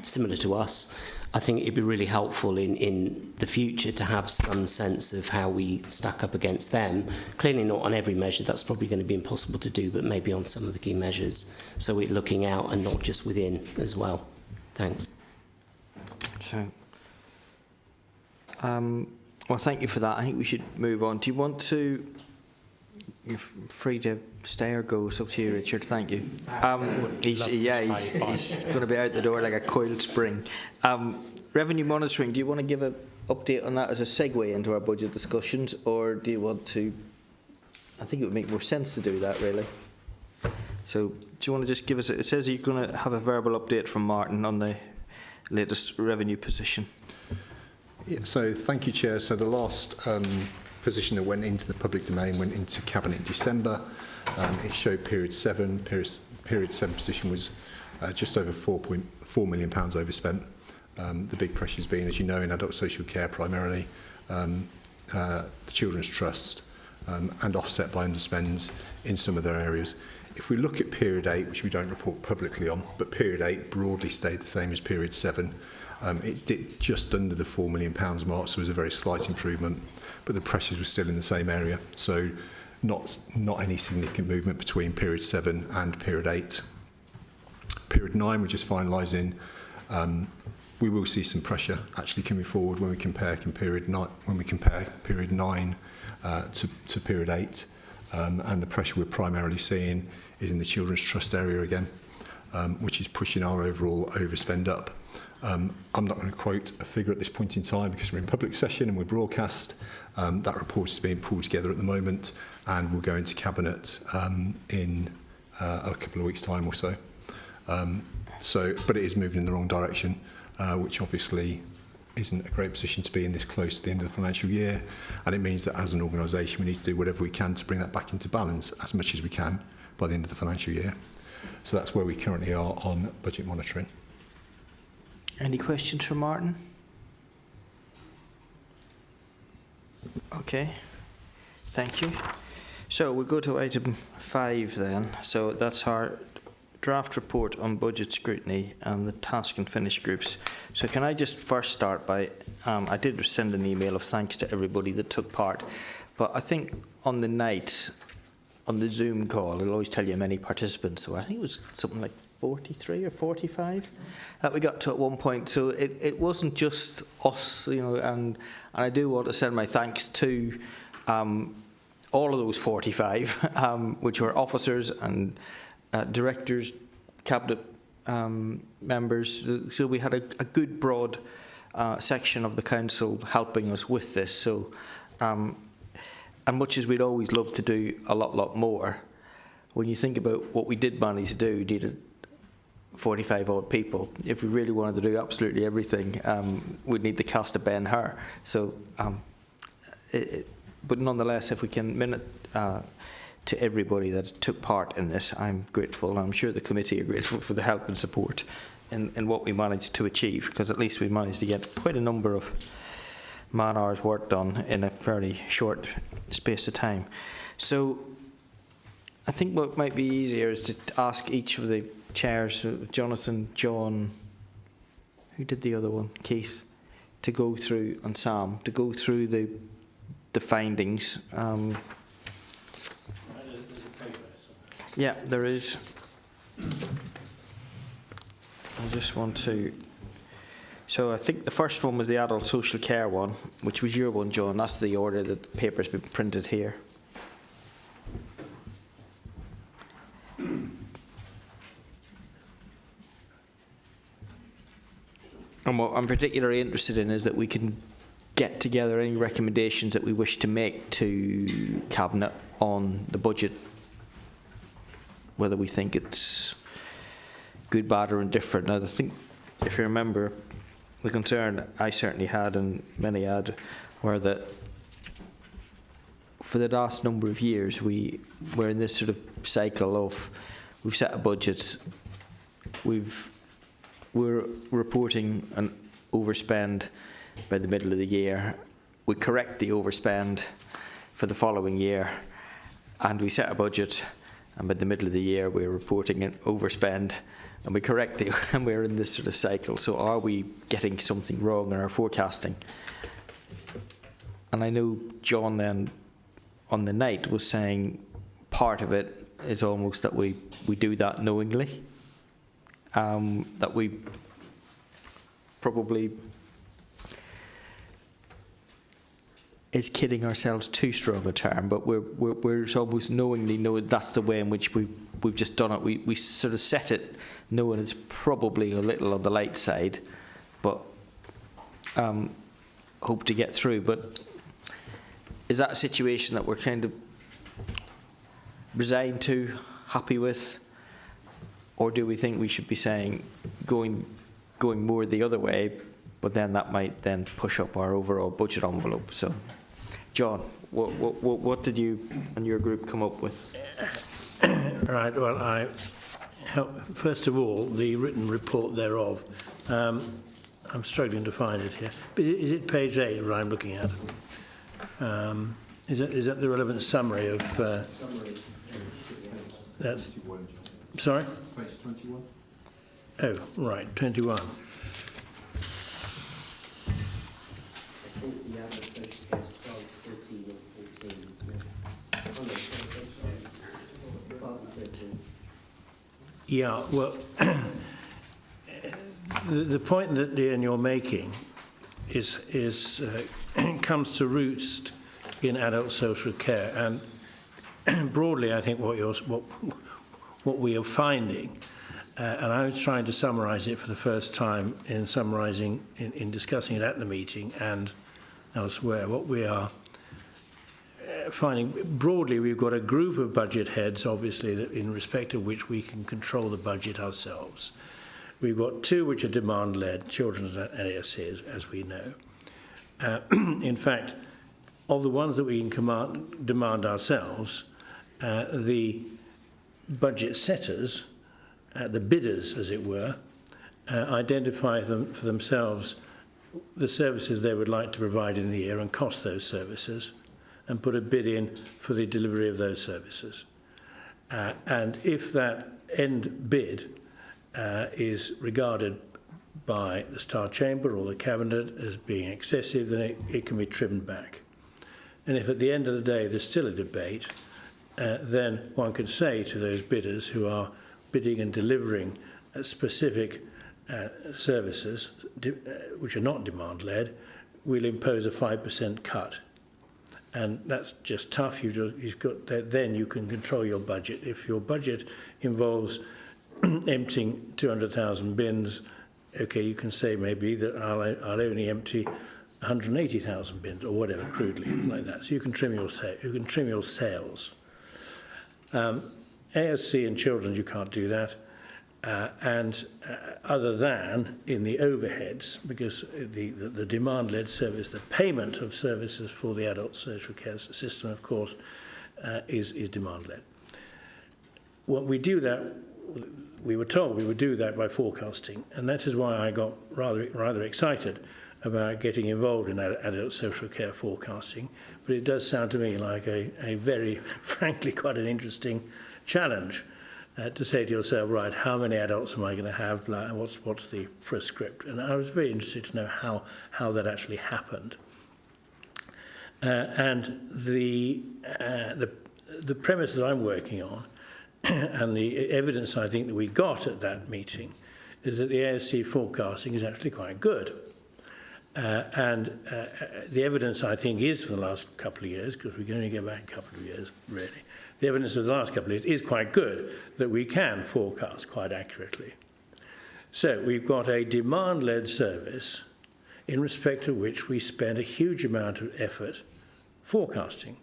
similar to us. I think it'd be really helpful in the future to have some sense of how we stack up against them. Clearly not on every measure, that's probably going to be impossible to do, but maybe on some of the key measures. So we're looking out and not just within as well. Thanks. So, well, thank you for that. I think we should move on. Do you want to... You're free to stay or go. It's up to you, Richard. Thank you. He's going to be out the door like a coiled spring. Revenue monitoring, do you want to give an update on that as a segue into our budget discussions, or do you want to... I think it would make more sense to do that, really. So do you want to just give us... It says you're going to have a verbal update from Martin on the latest revenue position. Yeah, so thank you, Chair. So the last... position that went into the public domain went into Cabinet in December. It showed period 7. Period 7 position was just over £4.4 million overspent. The big pressures being, as you know, in adult social care primarily, the Children's Trust, and offset by underspends in some of their areas. If we look at period 8, which we don't report publicly on, but period 8 broadly stayed the same as period 7. It dipped just under the £4 million mark, so it was a very slight improvement, but the pressures were still in the same area. So not any significant movement between period 7 and period 8. Period 9, we're just finalising we will see some pressure actually coming forward when we compare period 9 to period 8, and the pressure we're primarily seeing is in the Children's Trust area again, which is pushing our overall overspend up. I'm not going to quote a figure at this point in time because we're in public session and we're broadcast. That report is being pulled together at the moment and will go into Cabinet in a couple of weeks' time or so. But it is moving in the wrong direction, which obviously isn't a great position to be in this close to the end of the financial year. And it means that as an organisation, we need to do whatever we can to bring that back into balance as much as we can by the end of the financial year. So that's where we currently are on budget monitoring. Any questions for Martin? Okay, thank you. So we'll go to item 5 then. So that's our draft report on budget scrutiny and the task and finish groups. So can I just first start by, I did send an email of thanks to everybody that took part, but I think on the night, on the Zoom call, it'll always tell you how many participants. So I think it was something like 43 or 45 that we got to at one point. So it wasn't just us, you know, and I do want to send my thanks to all of those 45, which were officers and directors, cabinet members. So we had a good broad section of the council helping us with this. So, and much as we'd always love to do a lot more, when you think about what we did manage to do, needed 45 odd people. If we really wanted to do absolutely everything, we'd need the cast of Ben-Hur. So, but nonetheless, if we can minute to everybody that took part in this, I'm grateful, and I'm sure the committee are grateful for the help and support in what we managed to achieve, because at least we managed to get quite a number of man-hours work done in a fairly short space of time. So I think what might be easier is to ask each of the chairs, Jonathan, John, who did the other one, Keith, to go through, and Sam, to go through the findings. Yeah, there is. I just want to. So I think the first one was the adult social care one, which was your one, John. That's the order that the paper's been printed here. And what I'm particularly interested in is that we can get together any recommendations that we wish to make to Cabinet on the budget, whether we think it's good, bad or indifferent. Now, I think, if you remember, the concern I certainly had and many had were that for the last number of years we're in this sort of cycle of we've set a budget, we're reporting an overspend by the middle of the year, we correct the overspend for the following year, and we set a budget, and by the middle of the year we're reporting an overspend, and we correct the, and we're in this sort of cycle. So are we getting something wrong in our forecasting? And I know John then on the night was saying part of it is almost that we do that knowingly, that we probably is kidding ourselves too strong a term, but we're almost knowingly know that's the way in which we've just done it. We sort of set it knowing it's probably a little on the light side, but hope to get through. But is that a situation that we're kind of resigned to, happy with, or do we think we should be saying going more the other way, but then that might then push up our overall budget envelope? So, John, what did you and your group come up with? Right, well, first of all, the written report thereof, I'm struggling to find it here. But is it page 8 what I'm looking at? Is that the relevant summary of... that's, sorry? Page 21. Oh, right, 21. I think the other social care is 12, 13 and 14, isn't it? Oh, no, 12 and 13. Yeah, well, the point that Ian you're making is comes to roost in adult social care, and broadly, I think what we are finding, and I was trying to summarise it for the first time in discussing it at the meeting and elsewhere. What we are finding broadly, we've got a group of budget heads, obviously, that in respect of which we can control the budget ourselves. We've got two which are demand-led, children's and ASC, as we know. In fact, of the ones that we can demand ourselves, the budget setters, the bidders, as it were, identify them for themselves the services they would like to provide in the year and cost those services, and put a bid in for the delivery of those services. And if that end bid is regarded by the Star Chamber or the Cabinet as being excessive, then it can be trimmed back. And if at the end of the day there's still a debate, then one could say to those bidders who are bidding and delivering specific services which are not demand-led, we'll impose a 5% cut. And that's just tough. You've got that. Then you can control your budget. If your budget involves emptying 200,000 bins, okay, you can say maybe that I'll only empty 180,000 bins or whatever, crudely like that. So you can trim your sales. ASC and children's, you can't do that. Other than in the overheads, because the demand-led service, the payment of services for the adult social care system, of course, is demand-led. When we do that, we were told we would do that by forecasting, and that is why I got rather excited about getting involved in adult social care forecasting. But it does sound to me like a very, frankly, quite an interesting challenge. To say to yourself, right, how many adults am I going to have? What's the prescript? And I was very interested to know how that actually happened. And the premise that I'm working on, and the evidence I think that we got at that meeting, is that the ASC forecasting is actually quite good. And the evidence I think is for the last couple of years, because we can only go back a couple of years, really. The evidence of the last couple of years is quite good, that we can forecast quite accurately. So we've got a demand-led service in respect of which we spend a huge amount of effort forecasting,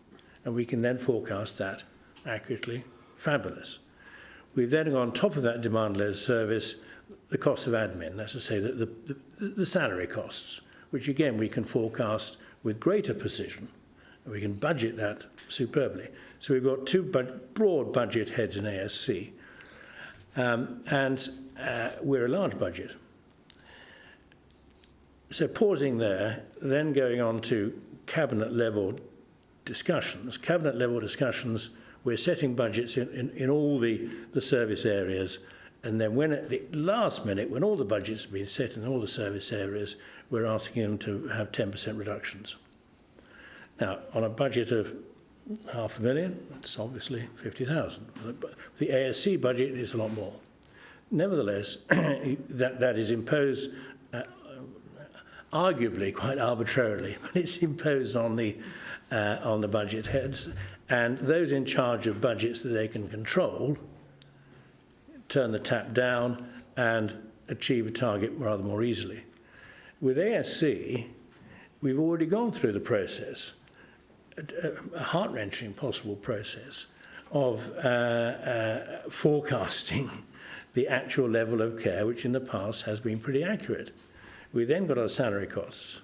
and we can then forecast that accurately. Fabulous. We've then got on top of that demand-led service the cost of admin, that's to say the salary costs, which again we can forecast with greater precision. We can budget that superbly. So we've got two broad budget heads in ASC, and we're a large budget. So pausing there, then going on to cabinet level discussions. Cabinet level discussions, we're setting budgets in all the service areas, and then when at the last minute, when all the budgets have been set in all the service areas, we're asking them to have 10% reductions. Now, on a budget of $500,000, that's obviously 50,000. The ASC budget is a lot more. Nevertheless, that is imposed arguably quite arbitrarily, but it's imposed on the budget heads, and those in charge of budgets that they can control turn the tap down and achieve a target rather more easily. With ASC, we've already gone through the process, a heart-wrenching possible process of forecasting the actual level of care, which in the past has been pretty accurate. We then got our salary costs,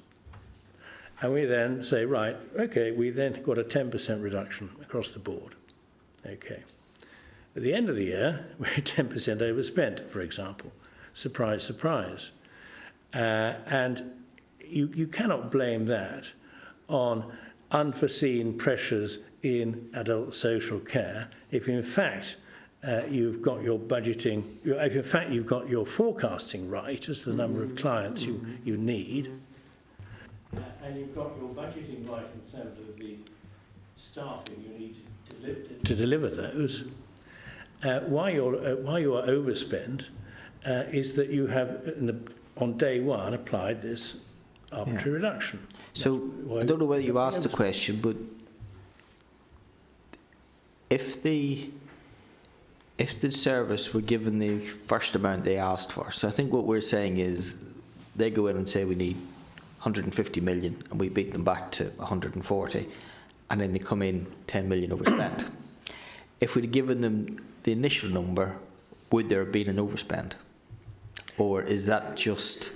and we then say, right, okay, we then got a 10% reduction across the board. Okay. At the end of the year, we're 10% overspent, for example. Surprise, surprise. And you cannot blame that on unforeseen pressures in adult social care if in fact you've got your budgeting, if in fact you've got your forecasting right as to the number of clients you need, and you've got your budgeting right in terms of the staffing you need to deliver those, while you are overspent, is that you have, on day one, applied this arbitrary reduction. So, I don't know whether you asked the question, but if the service were given the first amount they asked for, so I think what we're saying is they go in and say we need 150 million and we beat them back to 140 and then they come in 10 million overspent. If we'd given them the initial number, would there have been an overspend? Or is that just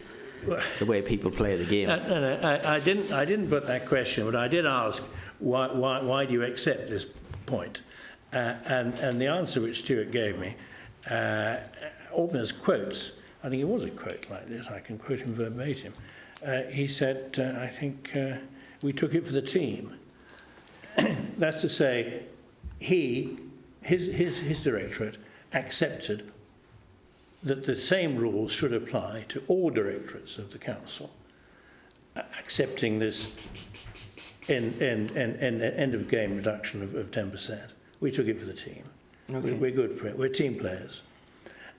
the way people play the game? No, I didn't put that question, but I did ask why do you accept this point? And the answer which Stuart gave me, almost quotes, I think it was a quote like this, I can quote him verbatim. He said, I think we took it for the team. That's to say, his directorate accepted that the same rules should apply to all directorates of the council, accepting this end of game reduction of 10%. We took it for the team. Okay. We're good for it. We're team players.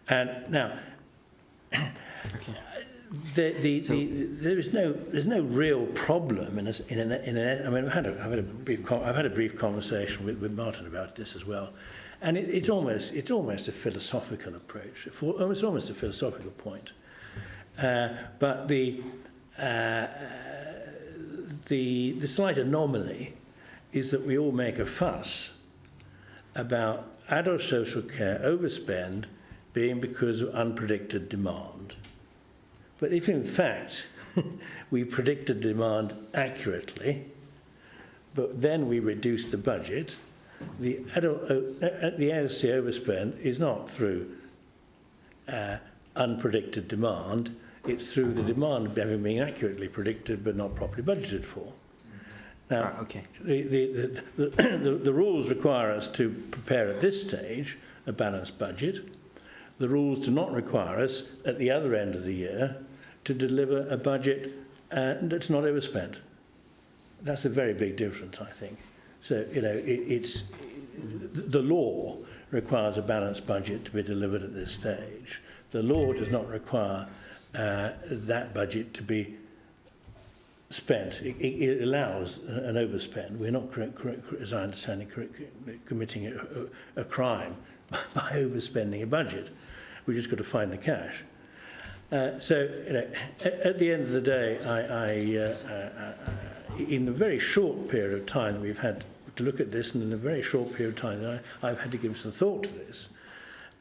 And now, there's no real problem in I mean, I've had a brief conversation with Martin about this as well, and it's almost a philosophical approach. It's almost a philosophical point. But the slight anomaly is that we all make a fuss about adult social care overspend being because of unpredicted demand. But if in fact we predicted demand accurately, but then we reduced the budget, the ASC overspend is not through unpredicted demand, it's through the demand having been accurately predicted but not properly budgeted for. Now, okay. the rules require us to prepare at this stage a balanced budget. The rules do not require us at the other end of the year to deliver a budget that's not overspent. That's a very big difference, I think. So, it's the law requires a balanced budget to be delivered at this stage. The law does not require that budget to be spent. It allows an overspend. We're not, as I understand it, committing a crime by overspending a budget. We've just got to find the cash. So, at the end of the day, in the very short period of time that we've had to look at this, and in a very short period of time that I've had to give some thought to this,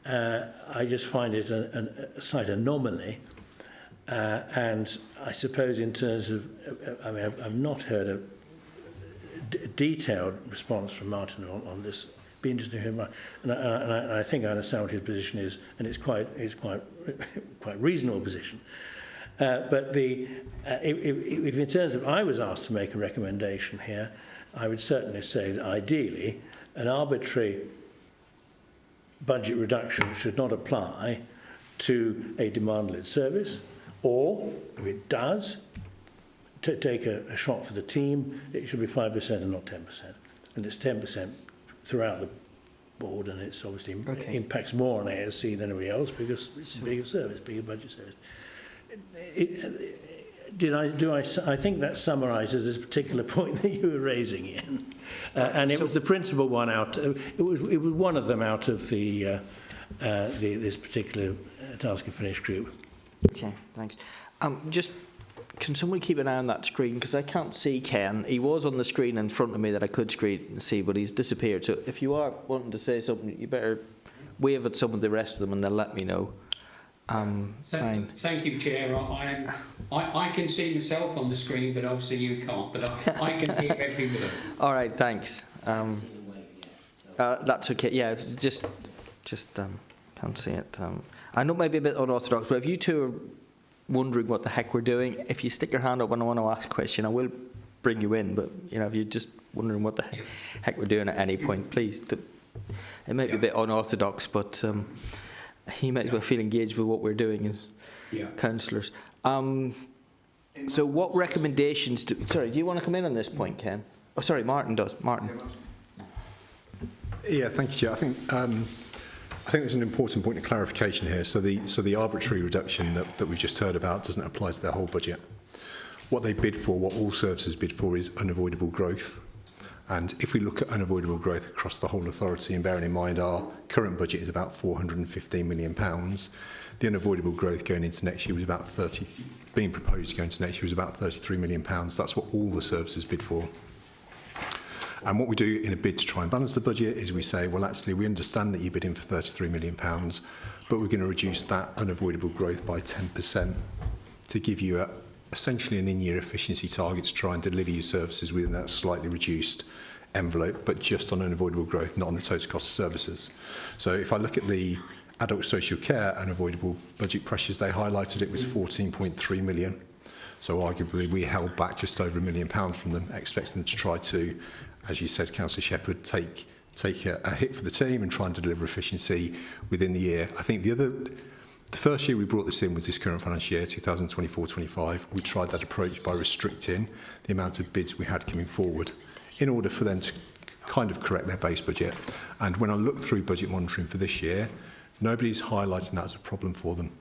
I just find it a slight anomaly. And I suppose in terms of, I mean, I've not heard a detailed response from Martin on this. Be interesting to hear, and I think I understand what his position is, and it's quite reasonable position. But if in terms of I was asked to make a recommendation here, I would certainly say that ideally an arbitrary budget reduction should not apply to a demand-led service, or if it does, to take a shot for the team, it should be 5% and not 10%. And it's 10% throughout the board, and it's obviously impacts more on ASC than everybody else because it's a bigger service, bigger budget service. I think that summarises this particular point that you were raising, Ian. And it was the principal one out. It was one of them out of this particular task and finish group. Okay, thanks. Can someone keep an eye on that screen? Because I can't see Ken. He was on the screen in front of me that I could see, but he's disappeared. So if you are wanting to say something, you better wave at some of the rest of them and they'll let me know. Thank you, Chair. I can see myself on the screen, but obviously you can't. But I can hear every word. All right, thanks. That's okay. Yeah, just can't see it. I know it might be a bit unorthodox, but if you two are wondering what the heck we're doing, if you stick your hand up and I want to ask a question, I will bring you in. But if you're just wondering what the heck we're doing at any point, please. It might be a bit unorthodox, but you might as well feel engaged with what we're doing as councillors. So what recommendations do you want to come in on this point, Ken? Oh, sorry, Martin does. Martin. Yeah, thank you, Chair. I think I think there's an important point of clarification here. So the arbitrary reduction that we've just heard about doesn't apply to their whole budget. What they bid for, what all services bid for, is unavoidable growth. And if we look at unavoidable growth across the whole authority, and bearing in mind our current budget is about £415 million, the unavoidable growth going into next year was about being proposed going into next year was about £33 million. That's what all the services bid for. And what we do in a bid to try and balance the budget is we say, well, actually, we understand that you bid in for £33 million, but we're going to reduce that unavoidable growth by 10% to give you essentially an in-year efficiency target to try and deliver your services within that slightly reduced envelope, but just on unavoidable growth, not on the total cost of services. So if I look at the adult social care unavoidable budget pressures, they highlighted it was 14.3 million. So arguably we held back just over £1 million from them, expecting them to try to, as you said, Councillor Shepherd, take a hit for the team and try and deliver efficiency within the year. I think the first year we brought this in was this current financial year, 2024-25. We tried that approach by restricting the amount of bids we had coming forward in order for them to kind of correct their base budget. And when I look through budget monitoring for this year, nobody's highlighting that as a problem for them.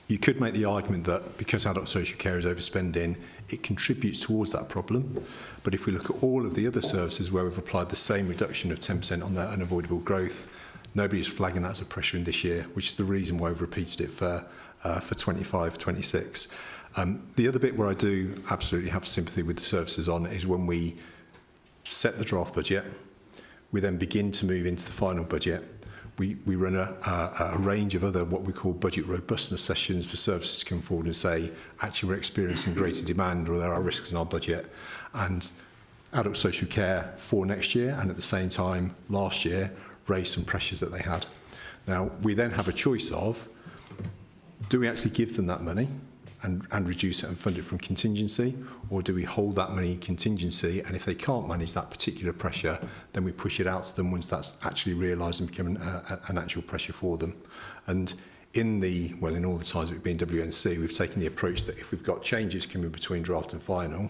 You could make the argument that because adult social care is overspending, it contributes towards that problem. But if we look at all of the other services where we've applied the same reduction of 10% on their unavoidable growth, nobody's flagging that as a pressure in this year, which is the reason why we've repeated it for 25-26. The other bit where I do absolutely have sympathy with the services on is when we set the draft budget, we then begin to move into the final budget. We run a range of other what we call budget robustness sessions for services to come forward and say, actually, we're experiencing greater demand or there are risks in our budget. And adult social care for next year and at the same time last year raised some pressures that they had. Now, we then have a choice of, do we actually give them that money and reduce it and fund it from contingency, or do we hold that money in contingency, and if they can't manage that particular pressure, then we push it out to them once that's actually realised and become an actual pressure for them. And in all the times we've been WNC, we've taken the approach that if we've got changes coming between draft and final,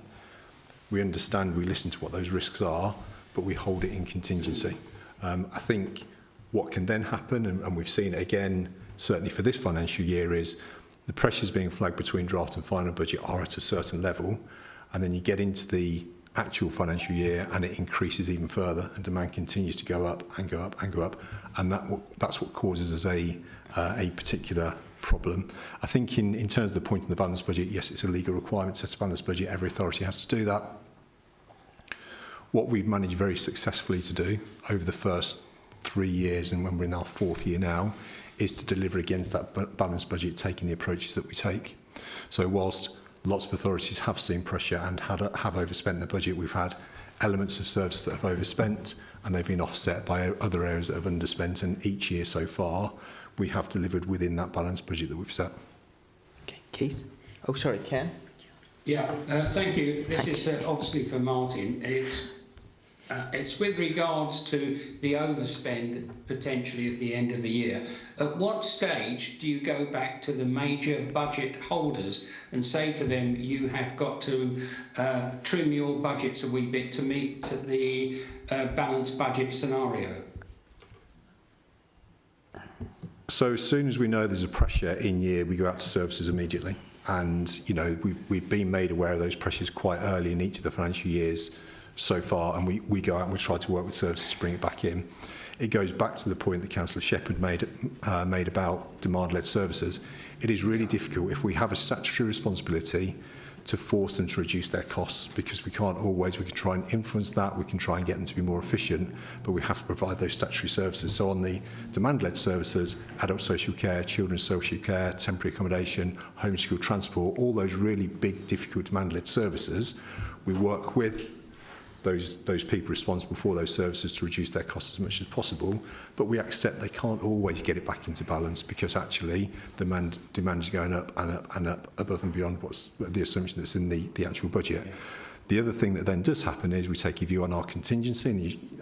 we understand, we listen to what those risks are, but we hold it in contingency. I think what can then happen, and we've seen it again, certainly for this financial year, is the pressures being flagged between draft and final budget are at a certain level, and then you get into the actual financial year and it increases even further and demand continues to go up and go up and go up, and that's what causes us a particular problem. I think in terms of the point in the balanced budget, yes, it's a legal requirement to set a balanced budget. Every authority has to do that. What we've managed very successfully to do over the first 3 years, and when we're in our 4th year now, is to deliver against that balanced budget, taking the approaches that we take. So whilst lots of authorities have seen pressure and have overspent their budget, we've had elements of services that have overspent and they've been offset by other areas that have underspent, and each year so far we have delivered within that balanced budget that we've set. Okay, Keith? Oh, sorry, Ken? Yeah, thank you. This is obviously for Martin. It's with regards to the overspend potentially at the end of the year. At what stage do you go back to the major budget holders and say to them, you have got to trim your budgets a wee bit to meet the balanced budget scenario? So as soon as we know there's a pressure in year, we go out to services immediately. And, you know, we've been made aware of those pressures quite early in each of the financial years so far, and we go out and we try to work with services to bring it back in. It goes back to the point that Councillor Shepherd made about demand-led services. It is really difficult if we have a statutory responsibility to force them to reduce their costs, because we can't always. We can try and influence that, we can try and get them to be more efficient, but we have to provide those statutory services. So on the demand-led services, adult social care, children's social care, temporary accommodation, homeschool transport, all those really big, difficult demand-led services, we work with those people responsible for those services to reduce their costs as much as possible, but we accept they can't always get it back into balance, because actually demand is going up and up and up above and beyond what's the assumption that's in the actual budget. Yeah. The other thing that then does happen is we take a view on our contingency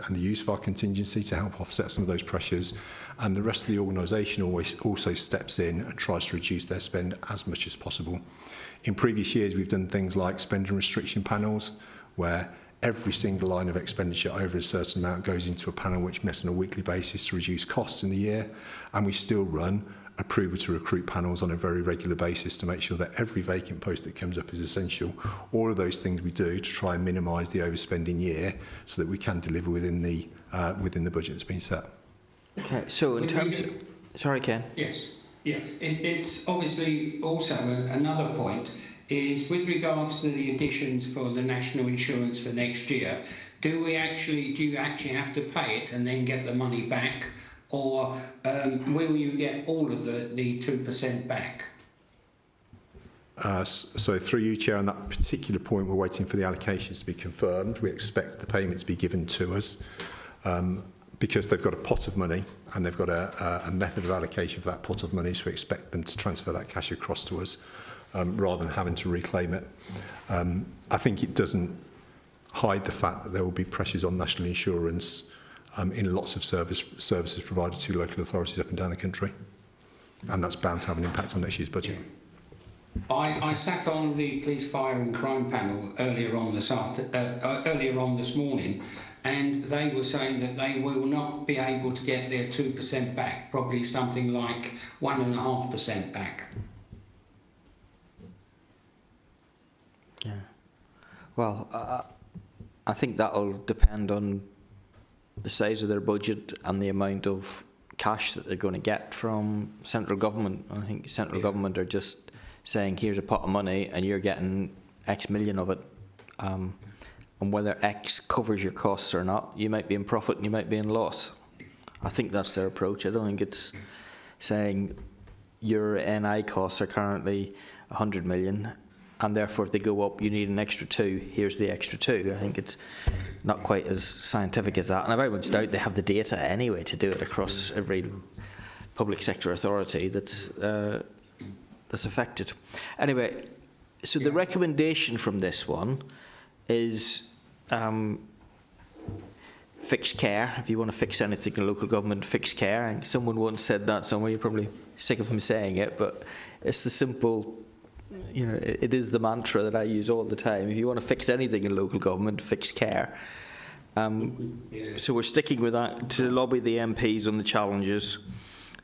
and the use of our contingency to help offset some of those pressures, and the rest of the organisation also steps in and tries to reduce their spend as much as possible. In previous years, we've done things like spending restriction panels, where every single line of expenditure over a certain amount goes into a panel which met on a weekly basis to reduce costs in the year, and we still run approval to recruit panels on a very regular basis to make sure that every vacant post that comes up is essential. All of those things we do to try and minimise the overspending year so that we can deliver within the budget that's been set. Okay, so in terms of... Sorry, Ken. Yes, yeah. It's obviously also another point is with regards to the additions for the national insurance for next year, do you actually have to pay it and then get the money back, or will you get all of the 2% back? So through you, Chair, on that particular point, we're waiting for the allocations to be confirmed. We expect the payment to be given to us because they've got a pot of money and they've got a method of allocation for that pot of money, so we expect them to transfer that cash across to us rather than having to reclaim it. I think it doesn't hide the fact that there will be pressures on national insurance in lots of services provided to local authorities up and down the country, and that's bound to have an impact on next year's budget. I sat on the police, fire and crime panel earlier on this morning, and they were saying that they will not be able to get their 2% back, probably something like 1.5% back. Yeah. Well, I think that'll depend on the size of their budget and the amount of cash that they're going to get from central government. I think central government are just saying, here's a pot of money and you're getting X million of it. And whether X covers your costs or not, you might be in profit and you might be in loss. I think that's their approach. I don't think it's saying your NI costs are currently 100 million and therefore if they go up you need an extra 2, here's the extra 2. I think it's not quite as scientific as that, and I very much doubt they have the data anyway to do it across every public sector authority that's affected. Anyway, so the recommendation from this one is fixed care. If you want to fix anything in local government, fixed care. And someone once said that somewhere, you're probably sick of him saying it, but it's the simple, you know, it is the mantra that I use all the time. If you want to fix anything in local government, fix care. So we're sticking with that to lobby the MPs on the challenges.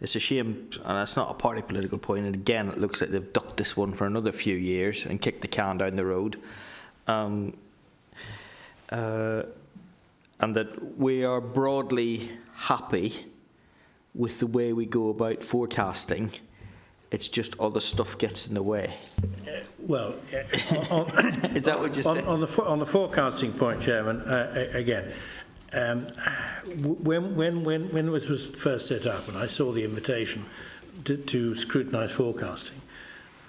It's a shame, and it's not a party political point, and again it looks like they've ducked this one for another few years and kicked the can down the road. And that we are broadly happy with the way we go about forecasting. It's just other stuff gets in the way. Is that what you're saying? On the forecasting point, Chairman, again, when this was first set up and I saw the invitation to scrutinise forecasting,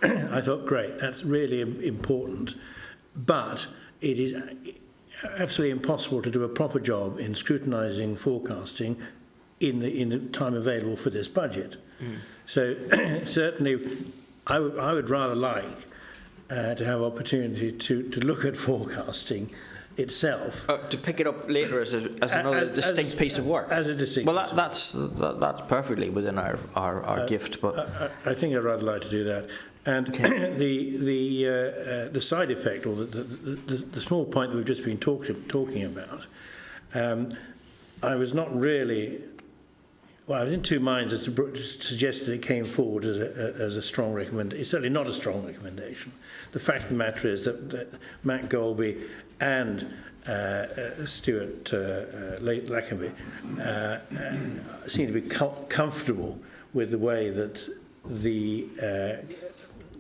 I thought, great, that's really important, but it is absolutely impossible to do a proper job in scrutinising forecasting in the time available for this budget. So certainly I would rather like to have opportunity to look at forecasting itself. To pick it up later as another distinct piece of work. As a distinct piece of work. That's perfectly within our gift. But I think I'd rather like to do that. And the side effect, or the small point that we've just been talking about, I was not really. Well, I was in two minds as to suggest that it came forward as a strong recommendation. It's certainly not a strong recommendation. The fact of the matter is that Matt Golby and Stuart Lackenby seem to be comfortable with the way that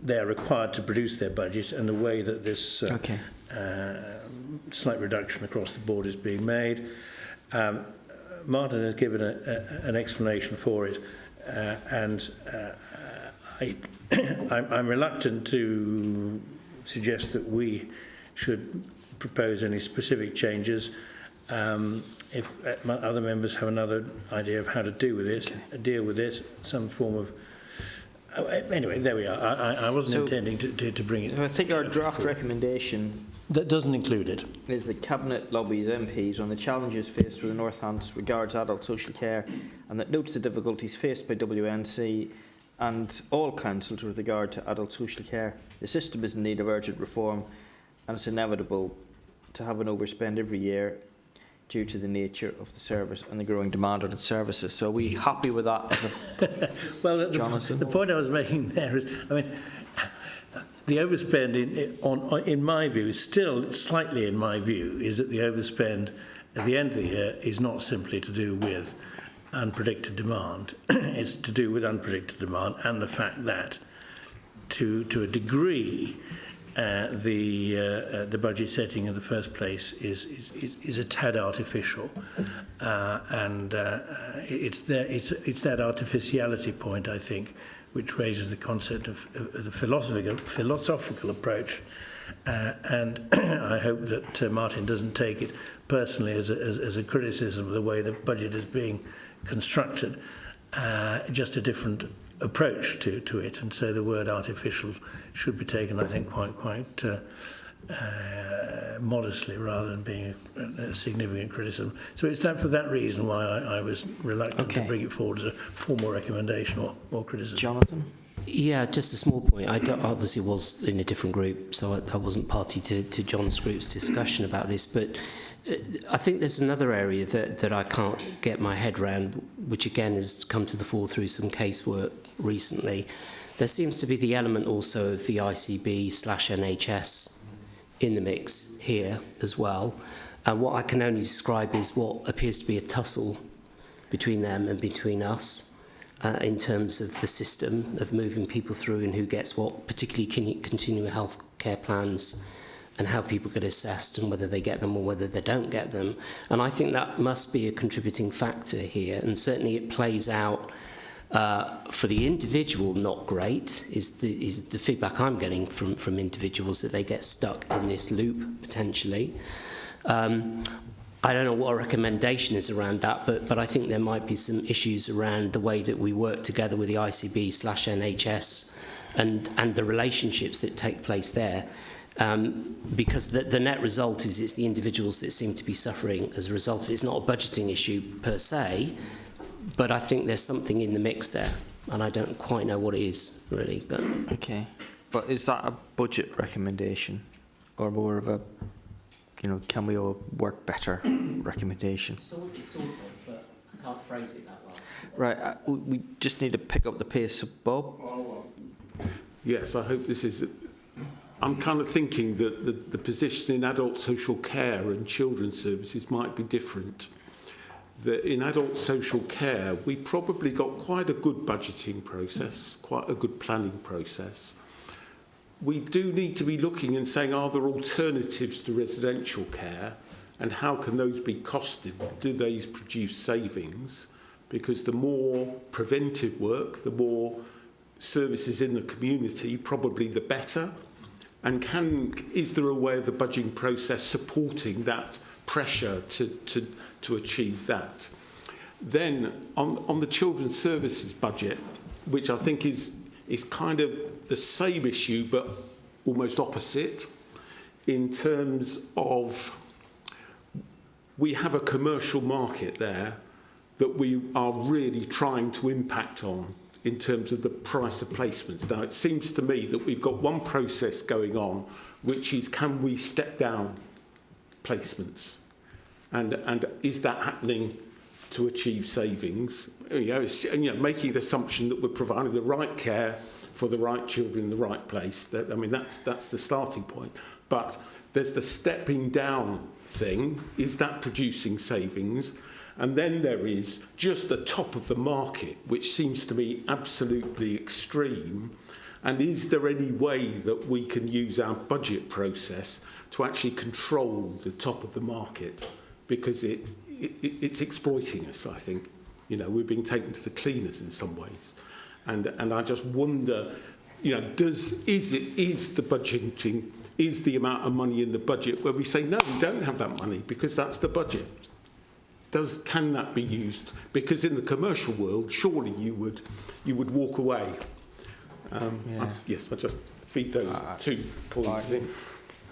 they're required to produce their budget and the way that this slight reduction across the board is being made. Martin has given an explanation for it, and I'm reluctant to suggest that we should propose any specific changes. If other members have another idea of how to deal with this, some form of. Anyway, there we are. I wasn't intending to bring it. I think our draft recommendation. That doesn't include it. Is the Cabinet lobbies MPs on the challenges faced with the North Hants regards adult social care, and that notes the difficulties faced by WNC and all councils with regard to adult social care. The system is in need of urgent reform, and it's inevitable to have an overspend every year due to the nature of the service and the growing demand on its services. So are we happy with that? Well, Jonathan? the point I was making there is, I mean, the overspend in my view, still slightly in my view, is that the overspend at the end of the year is not simply to do with unpredicted demand. It's to do with unpredicted demand and the fact that, to a degree, the budget setting in the first place is a tad artificial, and it's that artificiality point, I think, which raises the concept of the philosophical approach, and I hope that Martin doesn't take it personally as a criticism of the way the budget is being constructed, just a different approach to it, and so the word artificial should be taken, I think, quite modestly rather than being a significant criticism. So it's for that reason why I was reluctant to bring it forward as a formal recommendation or criticism. Jonathan? Yeah, just a small point. I obviously was in a different group, so I wasn't party to John's group's discussion about this, but I think there's another area that I can't get my head around, which again has come to the fore through some casework recently. There seems to be the element also of the ICB/NHS in the mix here as well. And what I can only describe is what appears to be a tussle between them and between us in terms of the system of moving people through and who gets what, particularly continuing health care plans and how people get assessed and whether they get them or whether they don't get them. And I think that must be a contributing factor here, and certainly it plays out for the individual not great, is the feedback I'm getting from individuals, that they get stuck in this loop potentially. I don't know what a recommendation is around that, but I think there might be some issues around the way that we work together with the ICB/NHS and the relationships that take place there. Because the net result is it's the individuals that seem to be suffering as a result of it. It's not a budgeting issue per se, but I think there's something in the mix there, and I don't quite know what it is, really. But Okay. But is that a budget recommendation or more of a, can we all work better recommendation? sort of, but I can't phrase it that well. Right, we just need to pick up the pace. Bob? Yes, I hope this is... I'm kind of thinking that the position in adult social care and children's services might be different. That in adult social care, we probably got quite a good budgeting process, quite a good planning process. We do need to be looking and saying, are there alternatives to residential care, and how can those be costed? Do they produce savings? Because the more preventive work, the more services in the community, probably the better. And is there a way of the budgeting process supporting that pressure to achieve that? Then on the children's services budget, which I think is kind of the same issue but almost opposite, in terms of we have a commercial market there that we are really trying to impact on in terms of the price of placements. Now, it seems to me that we've got one process going on, which is, can we step down placements? And is that happening to achieve savings? Making the assumption that we're providing the right care for the right children in the right place. That's the starting point. But there's the stepping down thing. Is that producing savings? And then there is just the top of the market, which seems to me absolutely extreme. And is there any way that we can use our budget process to actually control the top of the market? Because it's exploiting us, I think. We're being taken to the cleaners in some ways. And I just wonder, is the budgeting, is the amount of money in the budget where we say, no, we don't have that money because that's the budget? Can that be used? Because in the commercial world, surely you would walk away. Yes, I just feed those 2 points in.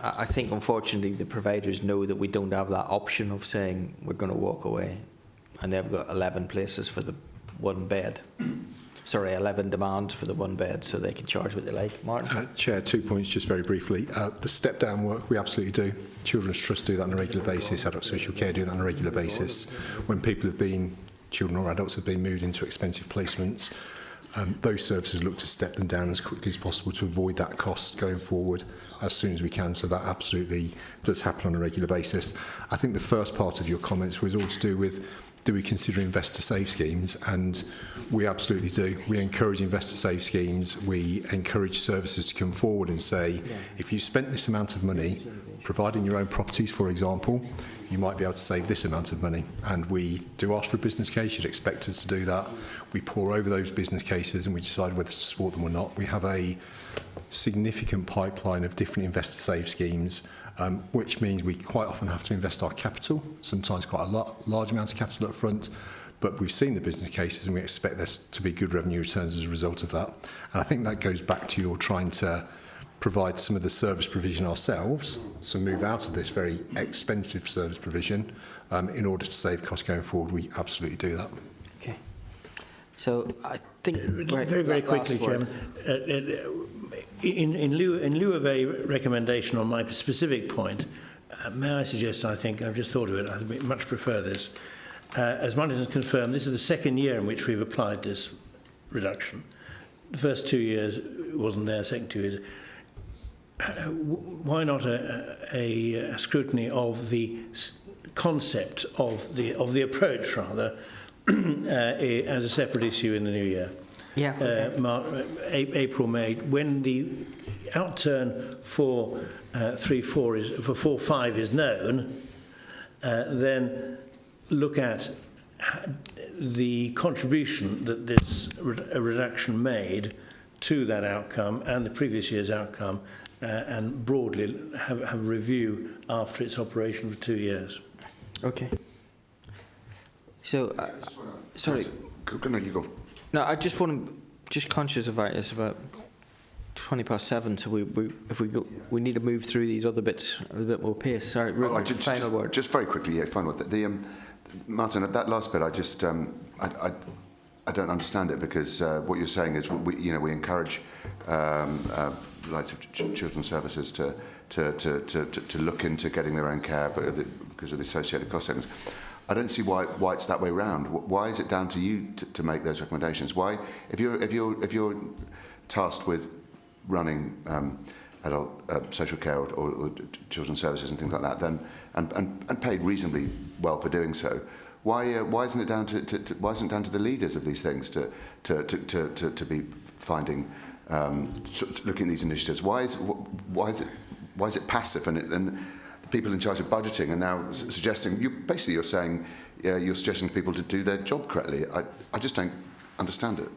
I think, unfortunately, the providers know that we don't have that option of saying we're going to walk away, and they've got 11 places for the one bed. 11 demands for the one bed, so they can charge what they like. Martin? Chair, 2 points just very briefly. The step down work we absolutely do. Children's Trust do that on a regular basis. Adult Social Care do that on a regular basis. When children or adults have been moved into expensive placements, those services look to step them down as quickly as possible to avoid that cost going forward as soon as we can. So that absolutely does happen on a regular basis. I think the first part of your comments was all to do with, do we consider investor save schemes? And we absolutely do. We encourage investor save schemes. We encourage services to come forward and say, if you spent this amount of money providing your own properties, for example, you might be able to save this amount of money. And we do ask for a business case. You'd expect us to do that. We pore over those business cases and we decide whether to support them or not. We have a significant pipeline of different investor save schemes, which means we quite often have to invest our capital, sometimes quite a large amount of capital up front, but we've seen the business cases and we expect there to be good revenue returns as a result of that. And I think that goes back to your trying to provide some of the service provision ourselves, so move out of this very expensive service provision in order to save costs going forward. We absolutely do that. Okay. So I think... Very quickly, Chairman. In lieu of a recommendation on my specific point, may I suggest, I think, I've just thought of it, I'd much prefer this. As Martin has confirmed, this is the second year in which we've applied this reduction. The first 2 years it wasn't there, second 2 years. Why not a scrutiny of the concept of the approach, rather, as a separate issue in the new year? Yeah. April, May, when the outturn for 4-5 is known, then look at the contribution that this reduction made to that outcome and the previous year's outcome, and broadly have a review after its operation for 2 years. Okay. So, sorry. No, you go. No, I just want to, just conscious of it, it's about 7:20, so we need to move through these other bits a bit more pace. Sorry, final word. Just very quickly, yeah, final word. Martin, at that last bit, I just I don't understand it, because what you're saying is we encourage lots of children's services to look into getting their own care, but because of the associated cost savings. I don't see why it's that way round. Why is it down to you to make those recommendations? Why, if you're tasked with running adult social care or children's services and things like that, then and paid reasonably well for doing so, why isn't it down to the leaders of these things to be finding looking at these initiatives? Why is it passive and the people in charge of budgeting are now suggesting you're saying you're suggesting to people to do their job correctly? I just don't understand it.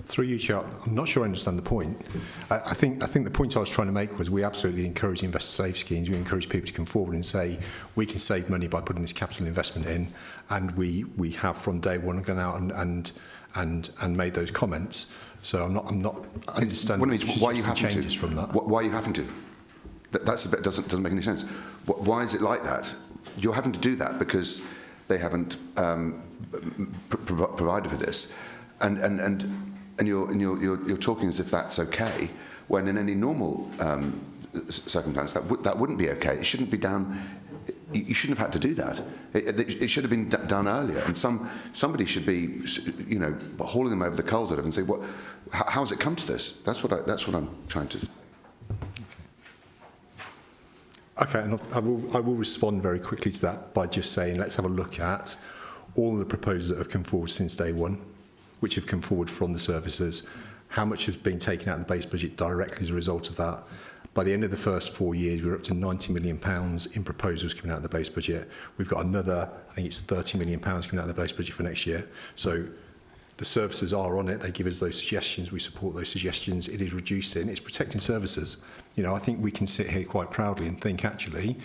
Through you, Chair, I'm not sure I understand the point. I think the point I was trying to make was we absolutely encourage investor save schemes. We encourage people to come forward and say we can save money by putting this capital investment in, and we have from day one gone out and made those comments. So I'm not understanding why you having changes to from that. Why are you having to? That's a bit doesn't make any sense. Why is it like that? You're having to do that because they haven't provided for this, and you're talking as if that's okay, when in any normal circumstance that wouldn't be okay. It shouldn't be down. You shouldn't have had to do that. It should have been done earlier, and somebody should be, hauling them over the coals sort of and say, how has it come to this? That's what I'm trying to. Okay, and I will respond very quickly to that by just saying let's have a look at all of the proposals that have come forward since day one, which have come forward from the services, how much has been taken out of the base budget directly as a result of that. By the end of the first 4 years, we're up to £90 million in proposals coming out of the base budget. We've got another, I think it's £30 million coming out of the base budget for next year. So the services are on it. They give us those suggestions. We support those suggestions. It is reducing. It's protecting services. I think we can sit here quite proudly and think, actually,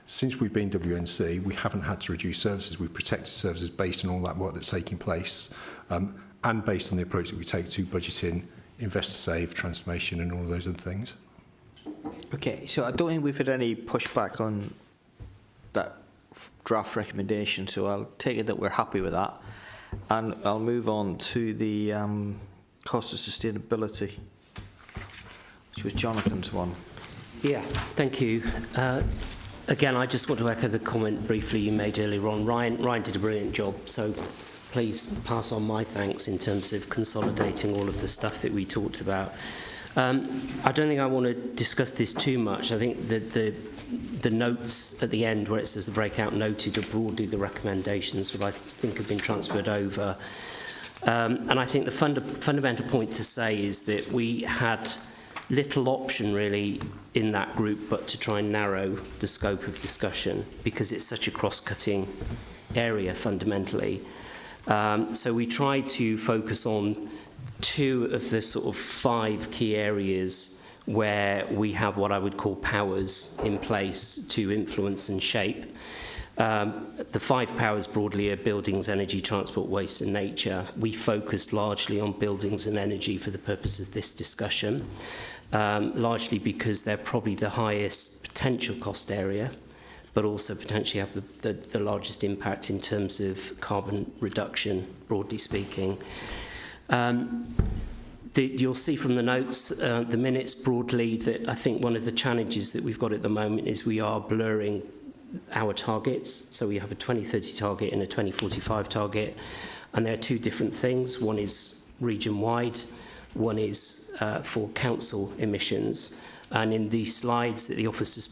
since we've been WNC, we haven't had to reduce services. We've protected services based on all that work that's taking place, and based on the approach that we take to budgeting, investor save, transformation, and all of those other things. Okay, so I don't think we've had any pushback on that draft recommendation, so I'll take it that we're happy with that. And I'll move on to the cost of sustainability, which was Jonathan's one. Yeah, thank you. Again, I just want to echo the comment briefly you made earlier on. Ryan did a brilliant job, so please pass on my thanks in terms of consolidating all of the stuff that we talked about. I don't think I want to discuss this too much. I think that the notes at the end where it says the breakout noted are broadly the recommendations that I think have been transferred over. And I think the fundamental point to say is that we had little option really in that group but to try and narrow the scope of discussion because it's such a cross-cutting area fundamentally. So we tried to focus on 2 of the sort of 5 key areas where we have what I would call powers in place to influence and shape. The 5 powers broadly are buildings, energy, transport, waste and nature. We focused largely on buildings and energy for the purpose of this discussion, largely because they're probably the highest potential cost area, but also potentially have the largest impact in terms of carbon reduction, broadly speaking. You'll see from the notes, the minutes broadly, that I think one of the challenges that we've got at the moment is we are blurring our targets. So we have a 2030 target and a 2045 target, and they're 2 different things. One is region-wide, one is for council emissions. And in the slides that the office has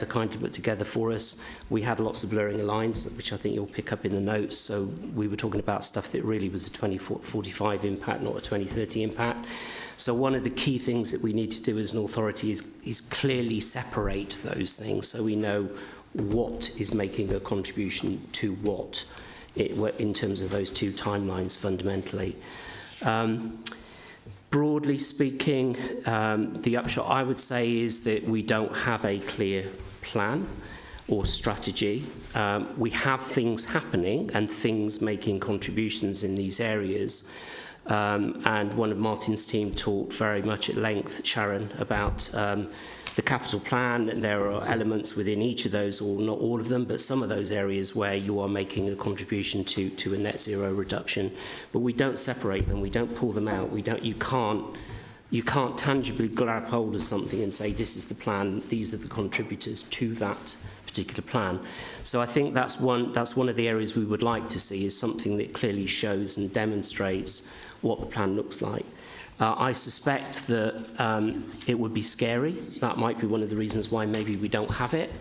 kindly put together for us, we had lots of blurring of lines, which I think you'll pick up in the notes. So we were talking about stuff that really was a 2045 impact, not a 2030 impact. So one of the key things that we need to do as an authority is clearly separate those things so we know what is making a contribution to what in terms of those 2 timelines fundamentally. Broadly speaking, the upshot I would say is that we don't have a clear plan or strategy. We have things happening and things making contributions in these areas. And one of Martin's team talked very much at length, Sharon, about the capital plan, and there are elements within each of those, or not all of them, but some of those areas where you are making a contribution to a net zero reduction. But we don't separate them, we don't pull them out, you can't tangibly grab hold of something and say this is the plan, these are the contributors to that particular plan. So I think that's one of the areas we would like to see, is something that clearly shows and demonstrates what the plan looks like. I suspect that it would be scary. That might be one of the reasons why maybe we don't have it.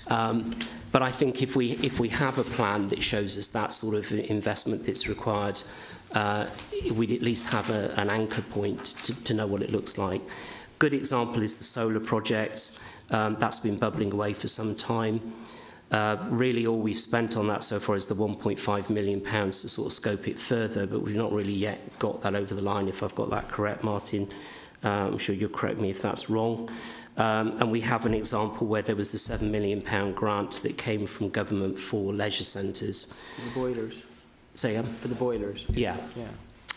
But I think if we have a plan that shows us that sort of investment that's required, we'd at least have an anchor point to know what it looks like. Good example is the solar project. That's been bubbling away for some time. Really all we've spent on that so far is the £1.5 million to sort of scope it further, but we've not really yet got that over the line, if I've got that correct, Martin. I'm sure you'll correct me if that's wrong. And we have an example where there was the £7 million grant that came from government for leisure centres. For the boilers. Say again? For the boilers. Yeah.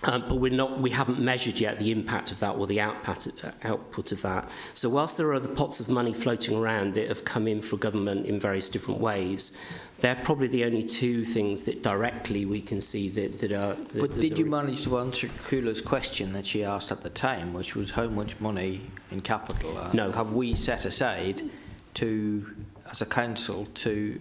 But we haven't measured yet the impact of that or the output of that. So whilst there are other pots of money floating around that have come in for government in various different ways, they're probably the only 2 things that directly we can see that are... But did you manage to answer Kula's question that she asked at the time, which was how much money in capital no. have we set aside to, as a council, to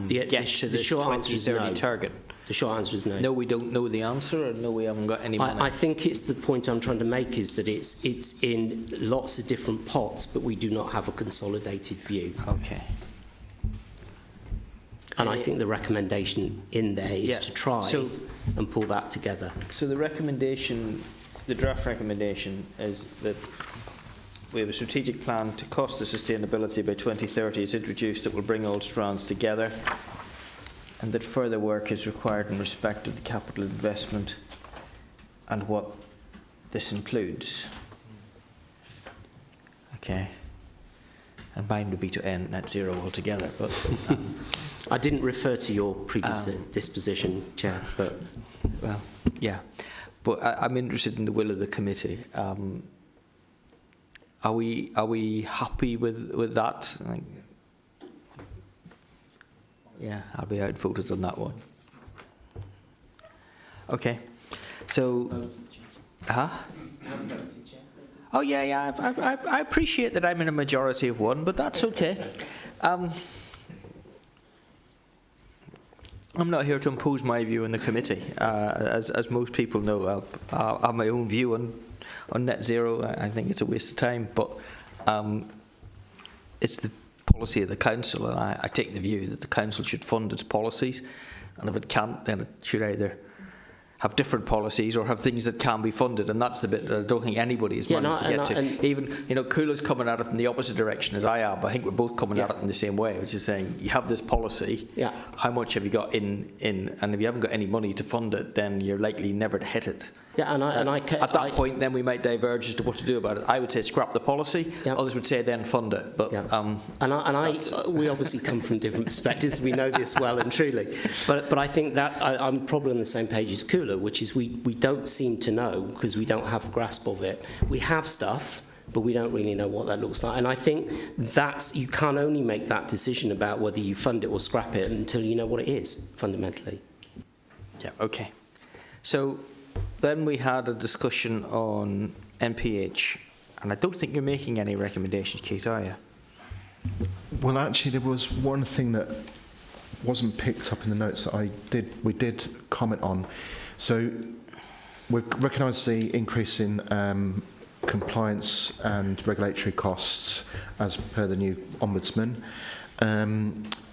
get to this 2030 target? The short answer is no. No, we don't know the answer, or no, we haven't got any money? I think it's the point I'm trying to make is that it's in lots of different pots, but we do not have a consolidated view. Okay. And I think the recommendation in there is to try and pull that together. So the recommendation, the draft recommendation, is that we have a strategic plan to cost the sustainability by 2030 is introduced that will bring all strands together, and that further work is required in respect of the capital investment and what this includes. Okay. And mine would be to end net zero altogether, but... I didn't refer to your predisposition, Chair, but... Well, yeah. But I'm interested in the will of the committee. Are we happy with that? Yeah, I'll be outvoted on that one. Okay. So, huh? Oh yeah. I appreciate that I'm in a majority of one, but that's okay. I'm not here to impose my view on the committee. As most people know, I have my own view on net zero. I think it's a waste of time, but it's the policy of the council, and I take the view that the council should fund its policies, and if it can't, then it should either have different policies or have things that can be funded, and that's the bit that I don't think anybody has managed to get to. Even, Coola's coming at it in the opposite direction as I am, but I think we're both coming at it in the same way, which is saying you have this policy, how much have you got in, and if you haven't got any money to fund it, then you're likely never to hit it. Yeah, at that point, then we might diverge as to what to do about it. I would say scrap the policy. Others would say then fund it. But we obviously come from different perspectives. We know this well and truly. But I think that I'm probably on the same page as Cooler, which is we don't seem to know because we don't have a grasp of it. We have stuff, but we don't really know what that looks like. And I think you can only make that decision about whether you fund it or scrap it until you know what it is fundamentally. Yeah. Okay. So. Then we had a discussion on MPH, and I don't think you're making any recommendations, Keith, are you? Well, actually, there was one thing that wasn't picked up in the notes that we did comment on. So we've recognised the increase in compliance and regulatory costs as per the new Ombudsman.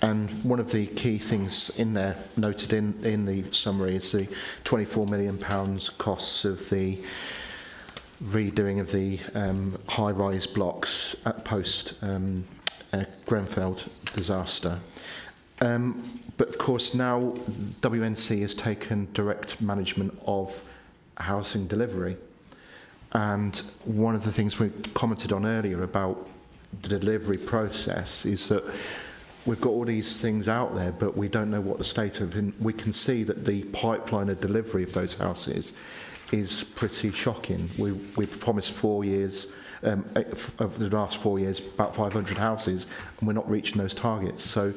And one of the key things in there, noted in the summary, is the £24 million costs of the redoing of the high-rise blocks at post Grenfell disaster. But of course now WNC has taken direct management of housing delivery. And one of the things we commented on earlier about the delivery process is that we've got all these things out there, but we don't know what the state of it. We can see that the pipeline of delivery of those houses is pretty shocking. We've promised 4 years, of the last 4 years, about 500 houses, and we're not reaching those targets. So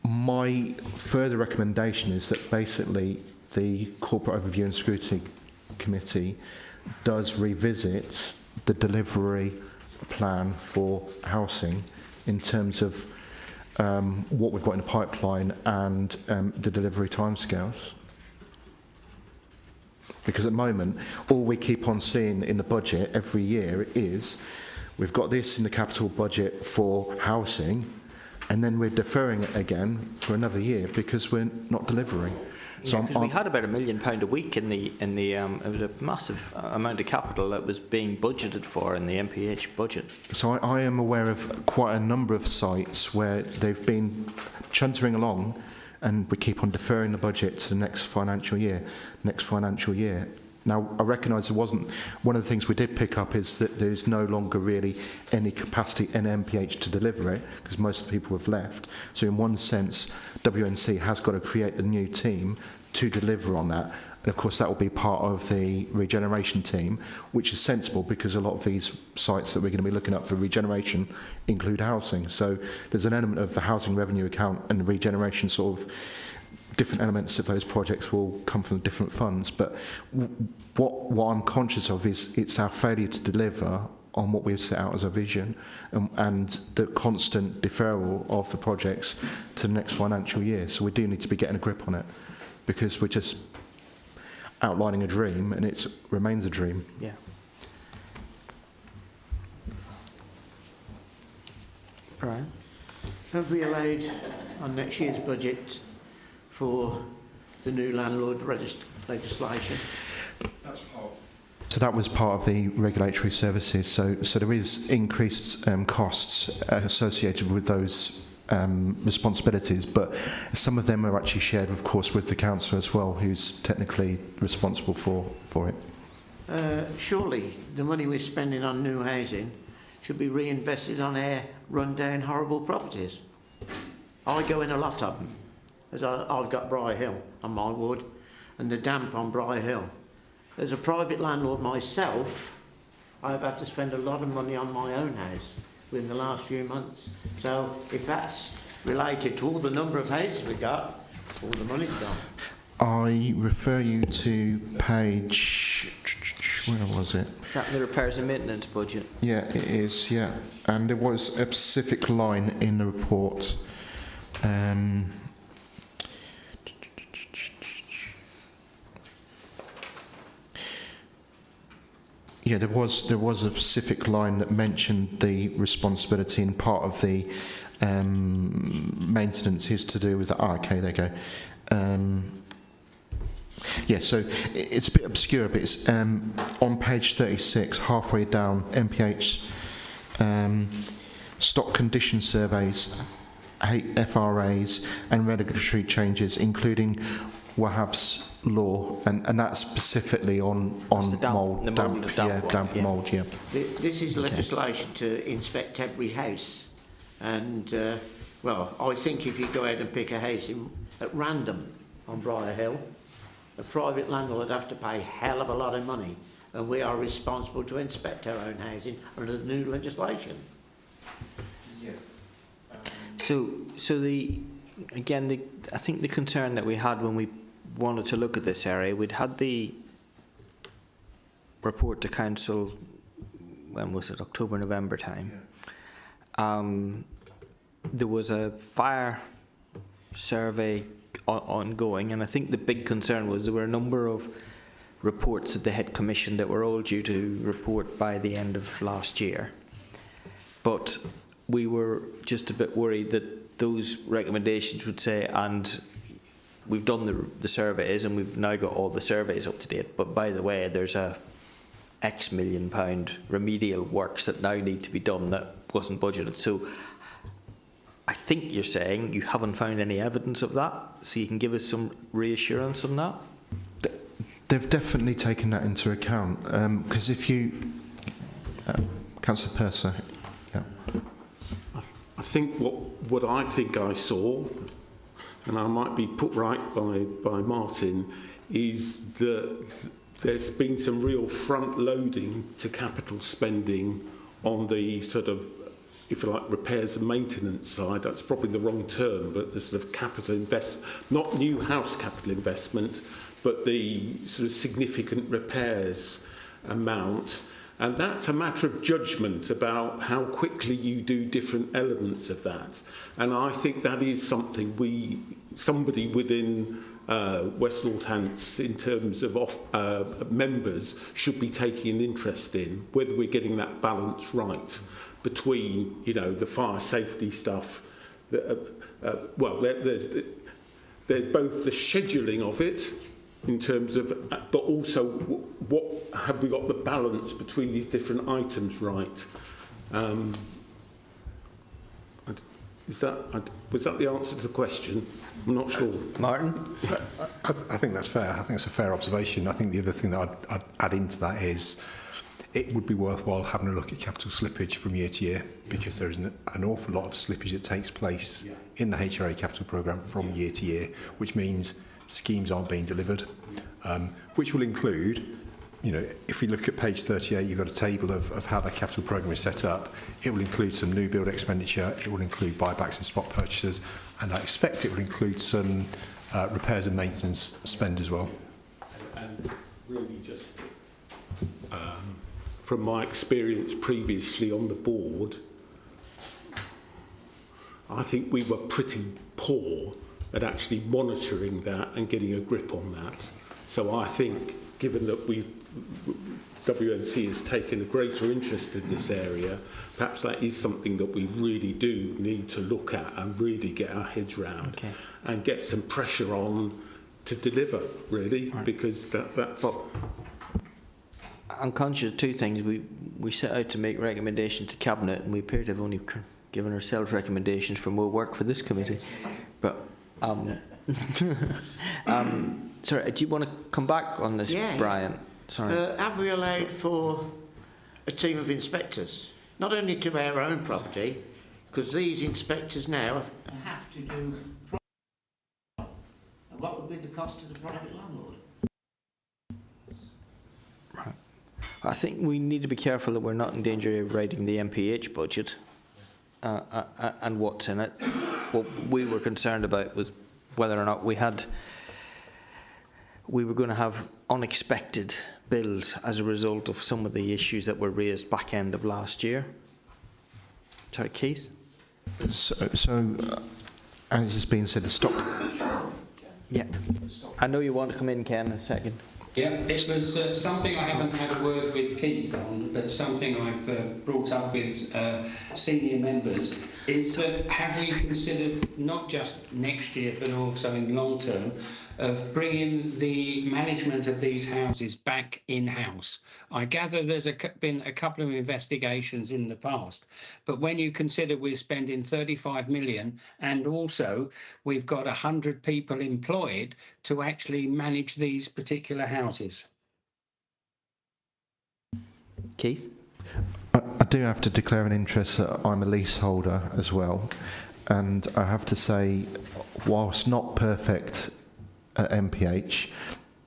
my further recommendation is that basically the Corporate Overview and Scrutiny Committee does revisit the delivery plan for housing in terms of what we've got in the pipeline and the delivery timescales. Because at the moment, all we keep on seeing in the budget every year is we've got this in the capital budget for housing, and then we're deferring it again for another year because we're not delivering. So we had about £1 million a week in the it was a massive amount of capital that was being budgeted for in the MPH budget. So I am aware of quite a number of sites where they've been chuntering along, and we keep on deferring the budget to the next financial year. Now, I recognise there wasn't. One of the things we did pick up is that there's no longer really any capacity in MPH to deliver it because most of the people have left. So in one sense, WNC has got to create a new team to deliver on that. And of course, that will be part of the regeneration team, which is sensible because a lot of these sites that we're going to be looking at for regeneration include housing. So there's an element of the housing revenue account and the regeneration sort of different elements of those projects will come from different funds, but what I'm conscious of is it's our failure to deliver on what we've set out as a vision, and the constant deferral of the projects to the next financial year. So we do need to be getting a grip on it, because we're just outlining a dream and it remains a dream. Yeah. Brian? Have we allowed on next year's budget for the new landlord legislation? So that was part of the regulatory services. So there is increased costs associated with those responsibilities, but some of them are actually shared, of course, with the council as well, who's technically responsible for it. Surely the money we're spending on new housing should be reinvested on our run-down, horrible properties. I go in a lot of them. As I've got Briar Hill on my ward, and the damp on Briar Hill. As a private landlord myself, I've had to spend a lot of money on my own house within the last few months. So if that's related to all the number of houses we got, all the money's gone. I refer you to page, where was it? Is that the repairs and maintenance budget? Yeah, it is, yeah. And there was a specific line in the report. Yeah, there was a specific line that mentioned the responsibility, and part of the maintenance is to do with the. Okay, there you go. Yeah, so it's a bit obscure, but it's on page 36, halfway down, MPH stock condition surveys, FRAs, and regulatory changes, including Wahab's law, and that's specifically on mould, damp mould, yeah. This is legislation to inspect every house, and well, I think if you go out and pick a house at random on Briar Hill, a private landlord would have to pay a hell of a lot of money, and we are responsible to inspect our own housing under the new legislation. Yeah. So I think the concern that we had when we wanted to look at this area, we'd had the report to council, when was it, October, November time. There was a fire survey ongoing, and I think the big concern was there were a number of reports that they had commissioned that were all due to report by the end of last year. But we were just a bit worried that those recommendations would say, and we've done the surveys and we've now got all the surveys up to date, but by the way, there's a X £million remedial works that now need to be done that wasn't budgeted. So I think you're saying you haven't found any evidence of that, so you can give us some reassurance on that? They've definitely taken that into account, because if you... Councillor Purser, yeah. I think what I think I saw, and I might be put right by Martin, is that there's been some real front loading to capital spending on the sort of, if you like, repairs and maintenance side. That's probably the wrong term, but the sort of capital investment, not new house capital investment, but the sort of significant repairs amount. And that's a matter of judgment about how quickly you do different elements of that. And I think that is something somebody within West Northants, in terms of members, should be taking an interest in, whether we're getting that balance right between, you know, the fire safety stuff. Well, there's both the scheduling of it, in terms of, but also what have we got the balance between these different items right? Was that the answer to the question? I'm not sure. Martin? I think that's fair. I think it's a fair observation. I think the other thing that I'd add into that is it would be worthwhile having a look at capital slippage from year to year, because there is an awful lot of slippage that takes place in the HRA capital programme from year to year, which means schemes aren't being delivered, which will include, you know, if we look at page 38, you've got a table of how the capital programme is set up. It will include some new build expenditure, it will include buybacks and spot purchases, and I expect it will include some repairs and maintenance spend as well. And really just from my experience previously on the board, I think we were pretty poor at actually monitoring that and getting a grip on that. So I think, given that WNC has taken a greater interest in this area, perhaps that is something that we really do need to look at and really get our heads round, and get some pressure on to deliver, really, because that's... Well, I'm conscious of two things. We set out to make recommendations to Cabinet, and we appear to have only given ourselves recommendations for more work for this committee. But sorry, do you want to come back on this, Brian? Sorry. Have we allowed for a team of inspectors, not only to our own property, because these inspectors now have to do private, and what would be the cost to the private landlord? Right. I think we need to be careful that we're not in danger of writing the MPH budget and what's in it. What we were concerned about was whether or not we had we were going to have unexpected bills as a result of some of the issues that were raised back end of last year. Sorry, Keith? As has been said, the stock... Yeah. I know you want to come in, Ken, in a second. Yeah, it was something I haven't had a word with Keith on, but something I've brought up with senior members, is that have we considered not just next year but also in long term of bringing the management of these houses back in-house? I gather there's been a couple of investigations in the past, but when you consider we're spending 35 million and also we've got 100 people employed to actually manage these particular houses. Keith? I do have to declare an interest that I'm a leaseholder as well, and I have to say, whilst not perfect at MPH,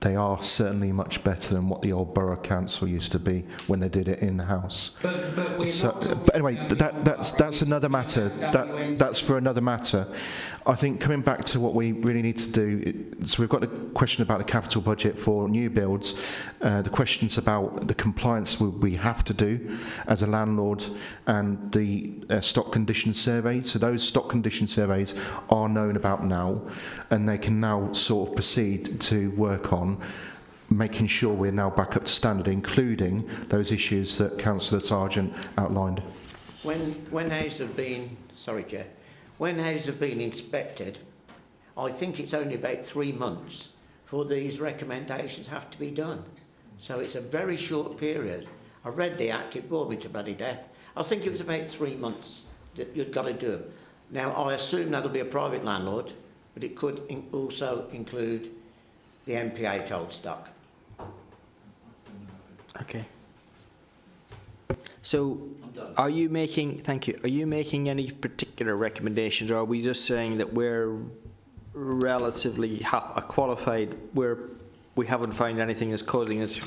they are certainly much better than what the old borough council used to be when they did it in-house. But anyway, that's another matter. That's for another matter. I think coming back to what we really need to do, so we've got a question about the capital budget for new builds, the questions about the compliance we have to do as a landlord, and the stock condition survey. So those stock condition surveys are known about now, and they can now sort of proceed to work on making sure we're now back up to standard, including those issues that Councillor Sargent outlined. When houses have been, sorry, Chair, when houses have been inspected, I think it's only about 3 months for these recommendations have to be done. So it's a very short period. I read the Act, it bored me to bloody death. I think it was about 3 months that you've got to do them. Now, I assume that'll be a private landlord, but it could also include the MPH old stock. Okay. So, are you making, thank you, are you making any particular recommendations, or are we just saying that we're relatively qualified, where we haven't found anything that's causing us?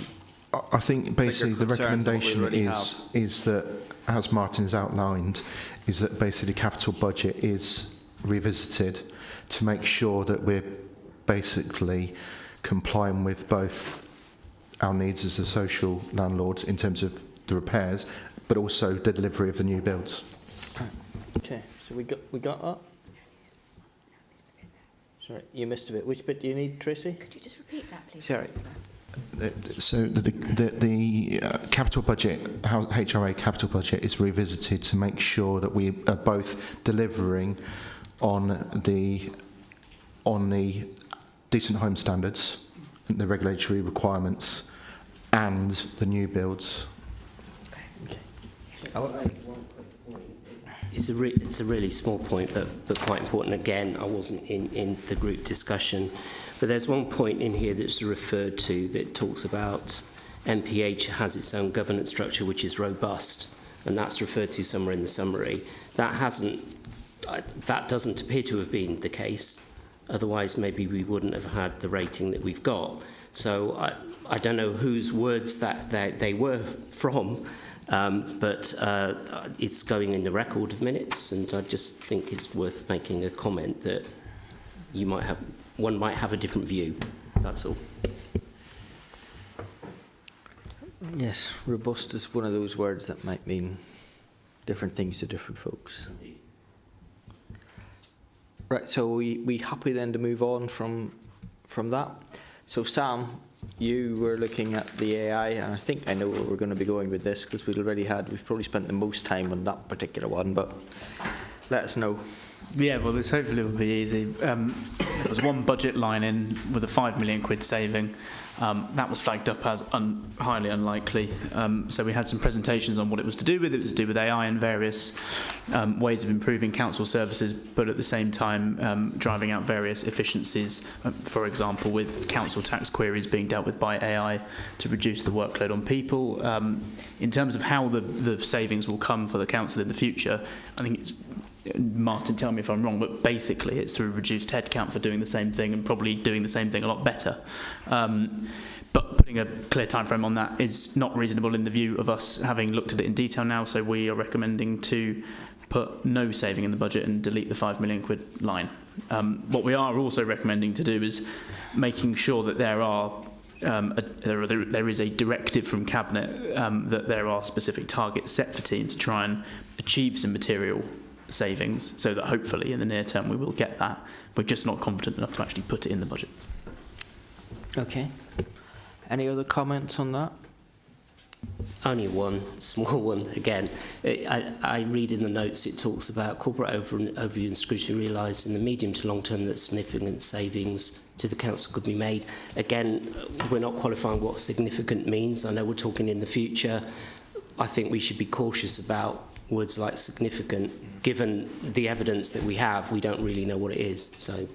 I think basically the recommendation is that, as Martin's outlined, is that basically the capital budget is revisited to make sure that we're basically complying with both our needs as a social landlord in terms of the repairs, but also the delivery of the new builds. Okay, so we got that? Sorry, you missed a bit. Which bit do you need, Tracy? Could you just repeat that, please? Sorry. So the capital budget, HRA capital budget, is revisited to make sure that we are both delivering on the decent home standards, the regulatory requirements, and the new builds. It's a really small point, but quite important. Again, I wasn't in the group discussion, but there's one point in here that's referred to that talks about MPH has its own governance structure which is robust, and that's referred to somewhere in the summary. That doesn't appear to have been the case. Otherwise, maybe we wouldn't have had the rating that we've got. So I don't know whose words that they were from. But it's going in the record of minutes, and I just think it's worth making a comment that one might have a different view. That's all. Yes, robust is one of those words that might mean different things to different folks. Right, so we happy then to move on from that? So Sam, you were looking at the AI, and I think I know where we're going to be going with this, because we've probably spent the most time on that particular one, but let us know. Yeah, well, this hopefully will be easy. There was one budget line in with a £5 million saving. That was flagged up as highly unlikely. So we had some presentations on what it was to do with. It was to do with AI and various ways of improving council services, but at the same time driving out various efficiencies, for example, with council tax queries being dealt with by AI to reduce the workload on people. In terms of how the savings will come for the council in the future, I think it's, Martin, tell me if I'm wrong, but basically it's through reduced headcount for doing the same thing and probably doing the same thing a lot better. But putting a clear time frame on that is not reasonable in the view of us having looked at it in detail now, so we are recommending to put no saving in the budget and delete the £5 million line. What we are also recommending to do is making sure that there is a directive from Cabinet that there are specific targets set for teams to try and achieve some material savings, so that hopefully in the near term we will get that. We're just not confident enough to actually put it in the budget. Okay. Any other comments on that? Only one, small one again. I read in the notes it talks about corporate overview and scrutiny realised in the medium to long term that significant savings to the council could be made. Again, we're not qualifying what significant means. I know we're talking in the future. I think we should be cautious about words like significant. Given the evidence that we have, we don't really know what it is. So,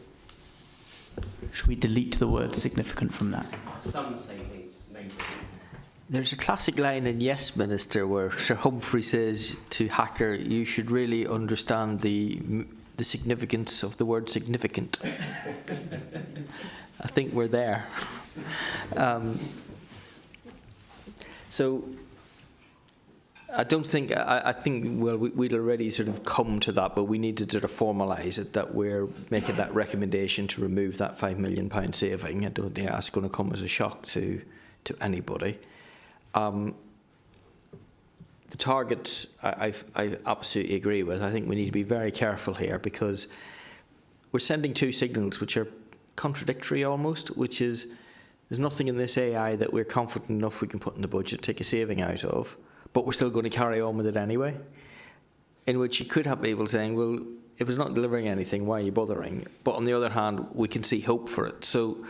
should we delete the word significant from that? Some savings, maybe. There's a classic line in Yes Minister where Sir Humphrey says to Hacker, you should really understand the significance of the word significant. I think we're there. So I don't think, I think, well, we'd already sort of come to that, but we need to sort of formalise it, that we're making that recommendation to remove that £5 million saving. I don't think that's going to come as a shock to anybody. The targets, I absolutely agree with. I think we need to be very careful here, because we're sending two signals which are contradictory almost, which is there's nothing in this AI that we're confident enough we can put in the budget, take a saving out of, but we're still going to carry on with it anyway. In which you could have people saying, well, if it's not delivering anything, why are you bothering? But on the other hand, we can see hope for it. So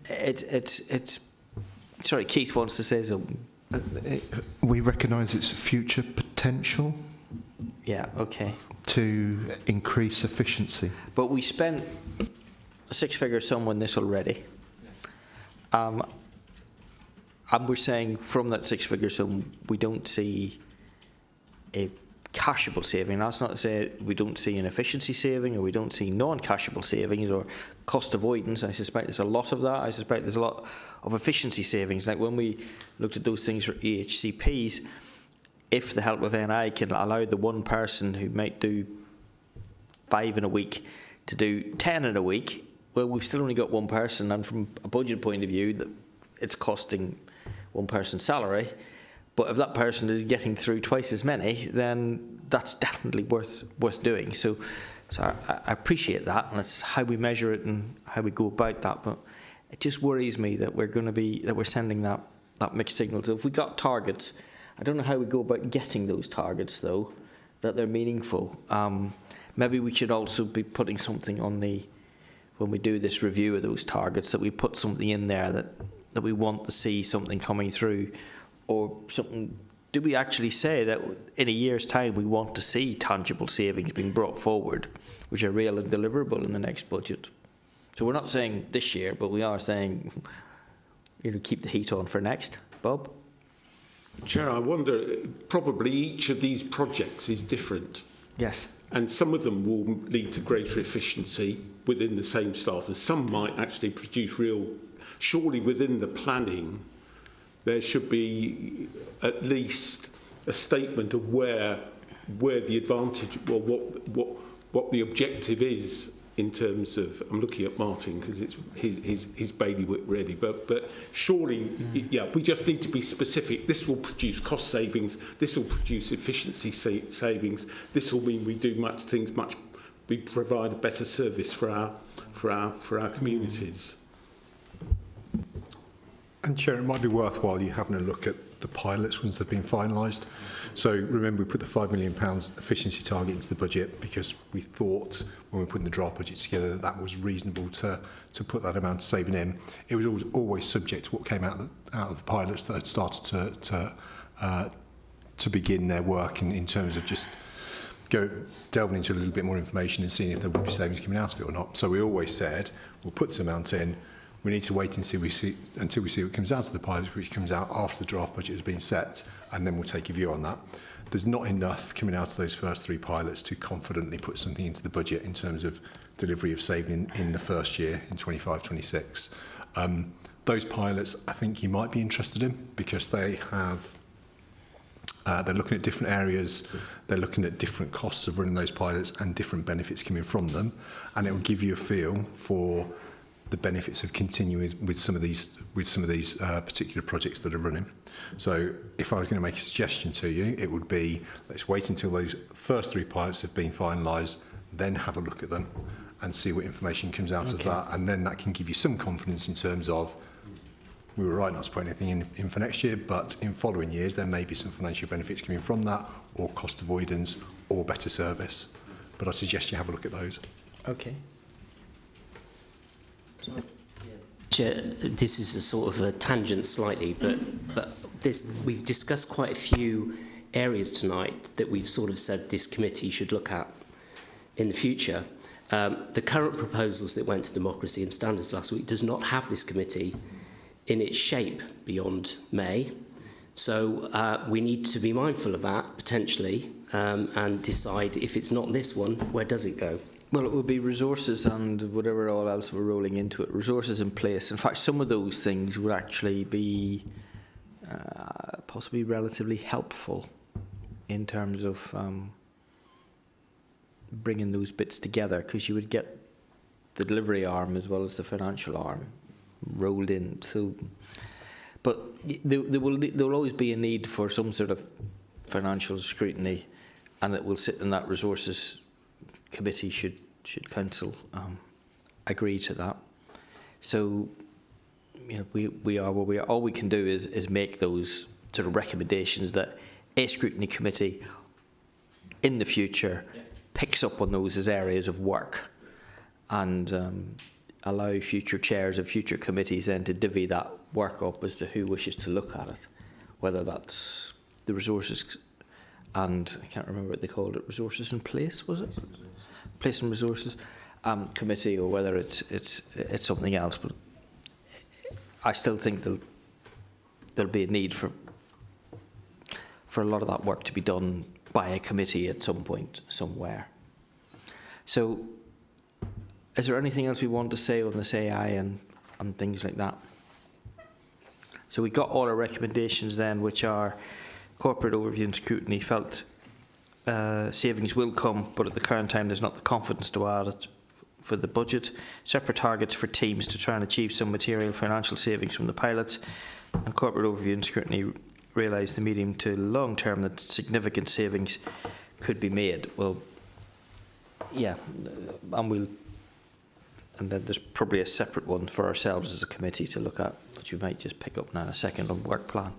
it's sorry, Keith wants to say something. We recognise its future potential. Yeah, okay. To increase efficiency. But we spent a six-figure sum on this already. And we're saying from that six-figure sum, we don't see a cashable saving. That's not to say we don't see an efficiency saving, or we don't see non-cashable savings or cost avoidance. I suspect there's a lot of that. I suspect there's a lot of efficiency savings. Like when we looked at those things for EHCPs, if the help of NI can allow the one person who might do 5 in a week to do 10 in a week, well, we've still only got one person, and from a budget point of view, that it's costing one person's salary. But if that person is getting through twice as many, then that's definitely worth doing. So I appreciate that, and it's how we measure it and how we go about that. But it just worries me that we're sending that mixed signal. So if we got targets, I don't know how we go about getting those targets though, that they're meaningful. Maybe we should also be putting something on when we do this review of those targets, that we put something in there that we want to see something coming through. Or something, do we actually say that in a year's time we want to see tangible savings being brought forward, which are real and deliverable in the next budget? So we're not saying this year, but we are saying, keep the heat on for next. Bob? Chair, I wonder, probably each of these projects is different. Yes. And some of them will lead to greater efficiency within the same staff, and some might actually produce surely within the planning, there should be at least a statement of where the advantage, or what the objective is in terms of. I'm looking at Martin because it's his bailiwick really, but surely, we just need to be specific. This will produce cost savings. This will produce efficiency savings. This will mean we do we provide a better service for our communities. And Chair, it might be worthwhile you having a look at the pilots once they've been finalised. So remember, we put the £5 million efficiency target into the budget because we thought when we were putting the draft budget together that was reasonable to put that amount of saving in. It was always subject to what came out of the pilots that had started to begin their work in terms of just delving into a little bit more information and seeing if there would be savings coming out of it or not. So we always said we'll put this amount in. We need to wait until we see what comes out of the pilot, which comes out after the draft budget has been set, and then we'll take a view on that. There's not enough coming out of those first 3 pilots to confidently put something into the budget in terms of delivery of saving in the first year, in 25-26. Those pilots, I think you might be interested in, because they have They're looking at different areas, they're looking at different costs of running those pilots and different benefits coming from them, and it will give you a feel for the benefits of continuing with some of these particular projects that are running. So if I was going to make a suggestion to you, it would be, let's wait until those first 3 pilots have been finalised, then have a look at them and see what information comes out of that, and then that can give you some confidence in terms of, we were right not to put anything in for next year, but in following years there may be some financial benefits coming from that, or cost avoidance, or better service. But I suggest you have a look at those. Okay. Chair, this is a sort of a tangent slightly, but we've discussed quite a few areas tonight that we've sort of said this committee should look at in the future. The current proposals that went to Democracy and Standards last week does not have this committee in its shape beyond May. So we need to be mindful of that, potentially, and decide if it's not this one, where does it go? Well, it will be resources and whatever all else we're rolling into it. Resources in place. In fact, some of those things would actually be possibly relatively helpful in terms of bringing those bits together, because you would get the delivery arm as well as the financial arm rolled in. So, but there will always be a need for some sort of financial scrutiny, and it will sit in that resources committee should council agree to that. So, you know, we are where we are. All we can do is make those sort of recommendations that a scrutiny committee in the future picks up on those as areas of work, and allow future chairs of future committees then to divvy that work up as to who wishes to look at it, whether that's the resources and I can't remember what they called it, resources in place, was it? Place and resources committee, or whether it's something else. But I still think there'll be a need for a lot of that work to be done by a committee at some point somewhere. So, is there anything else we want to say on this AI and things like that? So we got all our recommendations then, which are corporate overview and scrutiny. Felt savings will come, but at the current time there's not the confidence to add it for the budget. Separate targets for teams to try and achieve some material financial savings from the pilots, and corporate overview and scrutiny realise the medium to long term that significant savings could be made. Well, yeah, and then there's probably a separate one for ourselves as a committee to look at, which we might just pick up now in a second on work plan.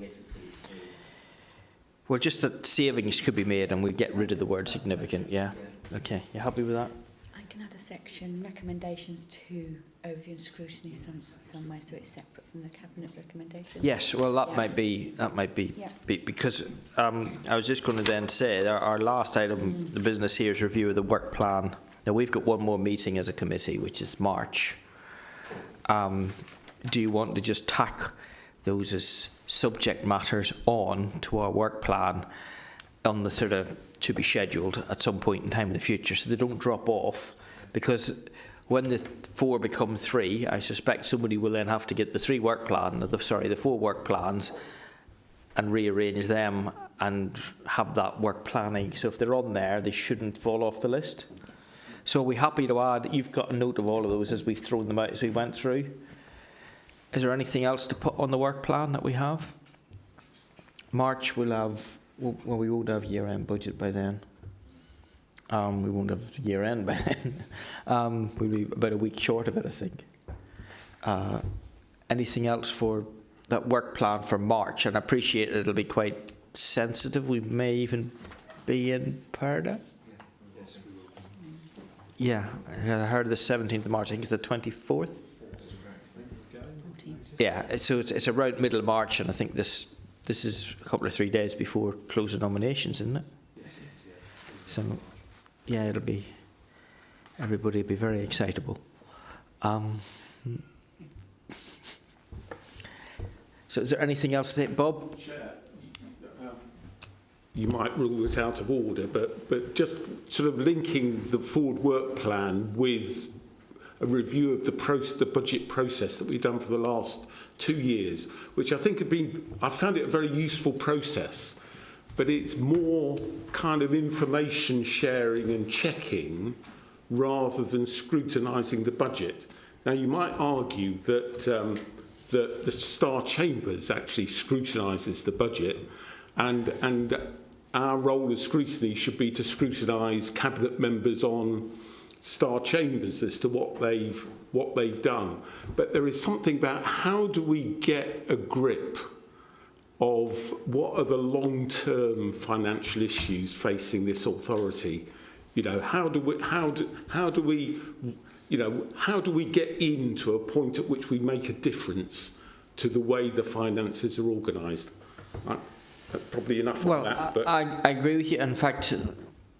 Well, just that savings could be made, and we'd get rid of the word significant, yeah? Okay, you happy with that? I can add a section, recommendations to overview and scrutiny somewhere, so it's separate from the cabinet recommendations. Yes, well, that might be because I was just going to then say our last item, the business here, is review of the work plan. Now we've got one more meeting as a committee, which is March. Do you want to just tack those as subject matters on to our work plan on the sort of to be scheduled at some point in time in the future, so they don't drop off? Because when the 4 become 3, I suspect somebody will then have to get the 4 work plans and rearrange them and have that work planning. So if they're on there, they shouldn't fall off the list. Yes. So are we happy to add? You've got a note of all of those as we've thrown them out as we went through. Yes. Is there anything else to put on the work plan that we have? March we'll have, well, we won't have year-end budget by then. We won't have year-end by then. We'll be about a week short of it, I think. Anything else for that work plan for March? And I appreciate it'll be quite sensitive. We may even be in Parda. Yeah, I heard the 17th of March. I think it's the 24th. Yeah, so it's around middle of March, and I think this is a couple of 3 days before close of nominations, isn't it? So, yeah, everybody will be very excitable. So is there anything else to say, Bob? Chair, you might rule this out of order, but just sort of linking the forward work plan with a review of the budget process that we've done for the last 2 years, which I think I found it a very useful process. but it's more kind of information sharing and checking rather than scrutinising the budget. Now, you might argue that the Star Chambers actually scrutinises the budget, and our role as scrutiny should be to scrutinise cabinet members on Star Chambers as to what they've done. But there is something about how do we get a grip of what are the long-term financial issues facing this authority. You know, how do we get into a point at which we make a difference to the way the finances are organised? That's probably enough on that. But I agree with you. In fact,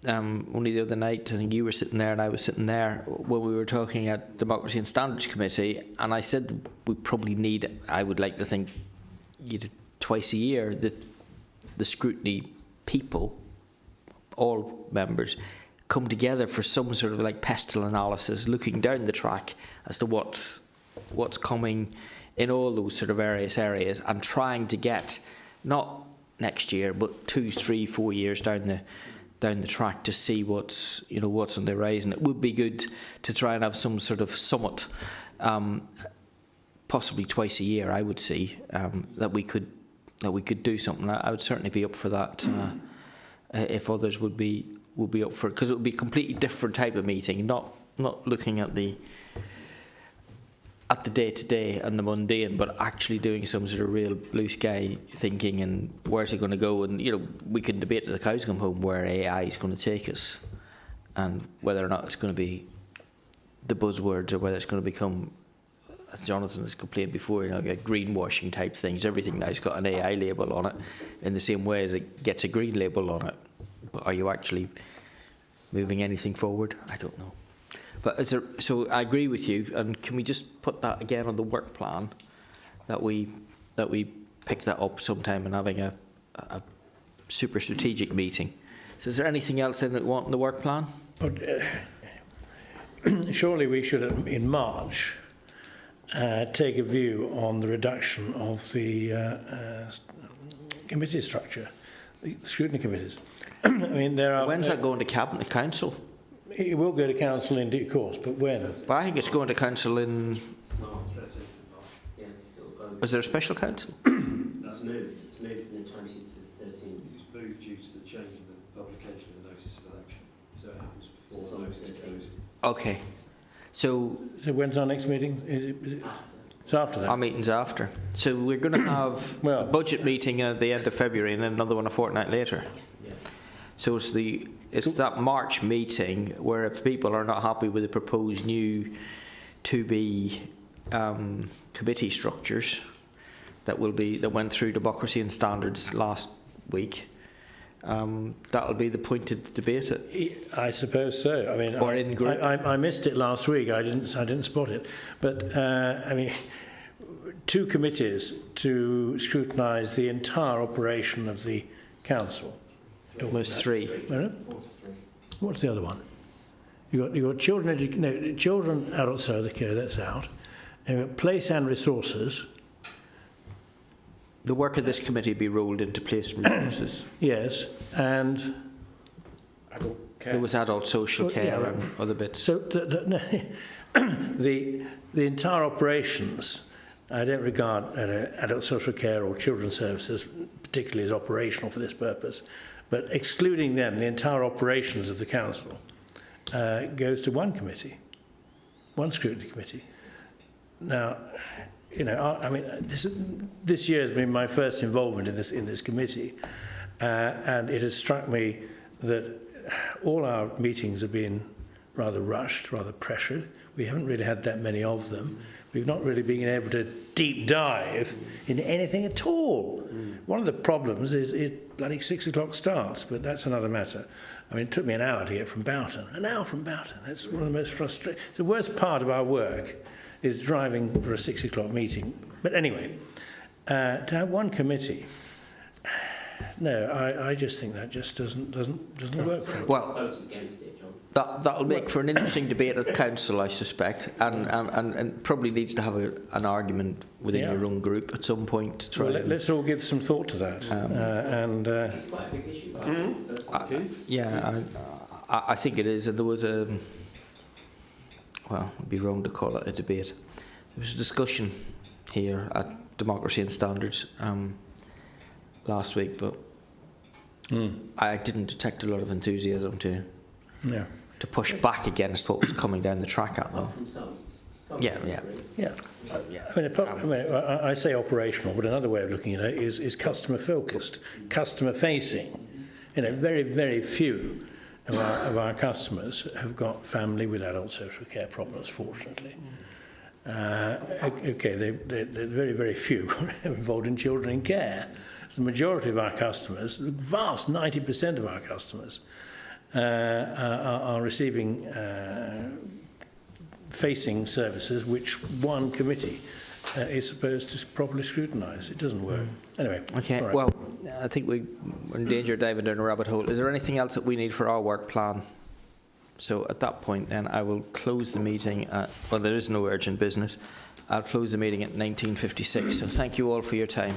only the other night, I think you were sitting there and I was sitting there when we were talking at Democracy and Standards Committee, and I said we probably need, I would like to think, twice a year, that the scrutiny people, all members, come together for some sort of like pestle analysis, looking down the track as to what's coming in all those sort of various areas, and trying to get, not next year, but 2, 3, 4 years down the track to see what's on the horizon. It would be good to try and have some sort of summit, possibly twice a year, I would see, that we could do something. I would certainly be up for that if others would be up for it, because it would be a completely different type of meeting, not looking at the day-to-day and the mundane, but actually doing some sort of real blue sky thinking and where's it going to go. And we can debate till the cows come home where AI is going to take us, and whether or not it's going to be the buzzwords or whether it's going to become, as Jonathan has complained before, like greenwashing type things. Everything now's got an AI label on it, in the same way as it gets a green label on it. But are you actually moving anything forward? I don't know. But so I agree with you, and can we just put that again on the work plan, that we pick that up sometime and having a super strategic meeting. So is there anything else in the work plan? But, surely we should, in March, take a view on the reduction of the committee structure, the scrutiny committees. I mean, there are. When's that going to Cabinet Council? It will go to council in due course, but when? But I think it's going to council in. Is there a special council? That's moved. It's moved from the 20th to the 13th. It's moved due to the change in the publication of the notice of election. So it happens before the notice goes. Okay. So when's our next meeting? Is it after? It's after that. Our meeting's after. So we're going to have a budget meeting at the end of February and then another one a fortnight later. Yeah. So it's that March meeting where if people are not happy with the proposed new to-be committee structures that went through Democracy and Standards last week, that'll be the point to debate it. I suppose so. I mean, or in group. I missed it last week. I didn't spot it. But I mean, 2 committees to scrutinise the entire operation of the council. Almost 3. What's the other one? You got children, adult social care. That's out. And you've got place and resources. The work of this committee be rolled into place and resources. Yes, and adult care. There was adult social care and other bits. So the entire operations, I don't regard adult social care or children's services particularly as operational for this purpose, but excluding them, the entire operations of the council goes to one committee, one scrutiny committee. Now, I mean, this year has been my first involvement in this committee, and it has struck me that all our meetings have been rather rushed, rather pressured. We haven't really had that many of them. We've not really been able to deep dive into anything at all. One of the problems is bloody 6 o'clock starts, but that's another matter. I mean, it took me an hour to get from Boughton. An hour from Boughton. That's one of the most frustrating. The worst part of our work is driving for a 6 o'clock meeting. But anyway, to have one committee, No, I just think that just doesn't work for us. Well, Voted against it, John. that'll make for an interesting debate at council, I suspect, and probably needs to have an argument within your own group at some point to try. Well, let's all give some thought to that. It's quite a big issue, I think, personally. It is. Yeah, I think it is. And there was a, well, it'd be wrong to call it a debate. There was a discussion here at Democracy and Standards last week, but I didn't detect a lot of enthusiasm to push back against what was coming down the track at them. From some. Yeah. I say operational, but another way of looking at it is customer focused, customer facing. Very, very few of our customers have got family with adult social care problems, fortunately. They're very, very few involved in children in care. The majority of our customers, the vast 90% of our customers, are receiving facing services which one committee is supposed to properly scrutinise. It doesn't work. Anyway. Okay, right. well, I think we're in danger of diving down a rabbit hole. Is there anything else that we need for our work plan? So at that point, then, I will close the meeting. Well, there is no urgent business. I'll close the meeting at 19:56. So thank you all for your time.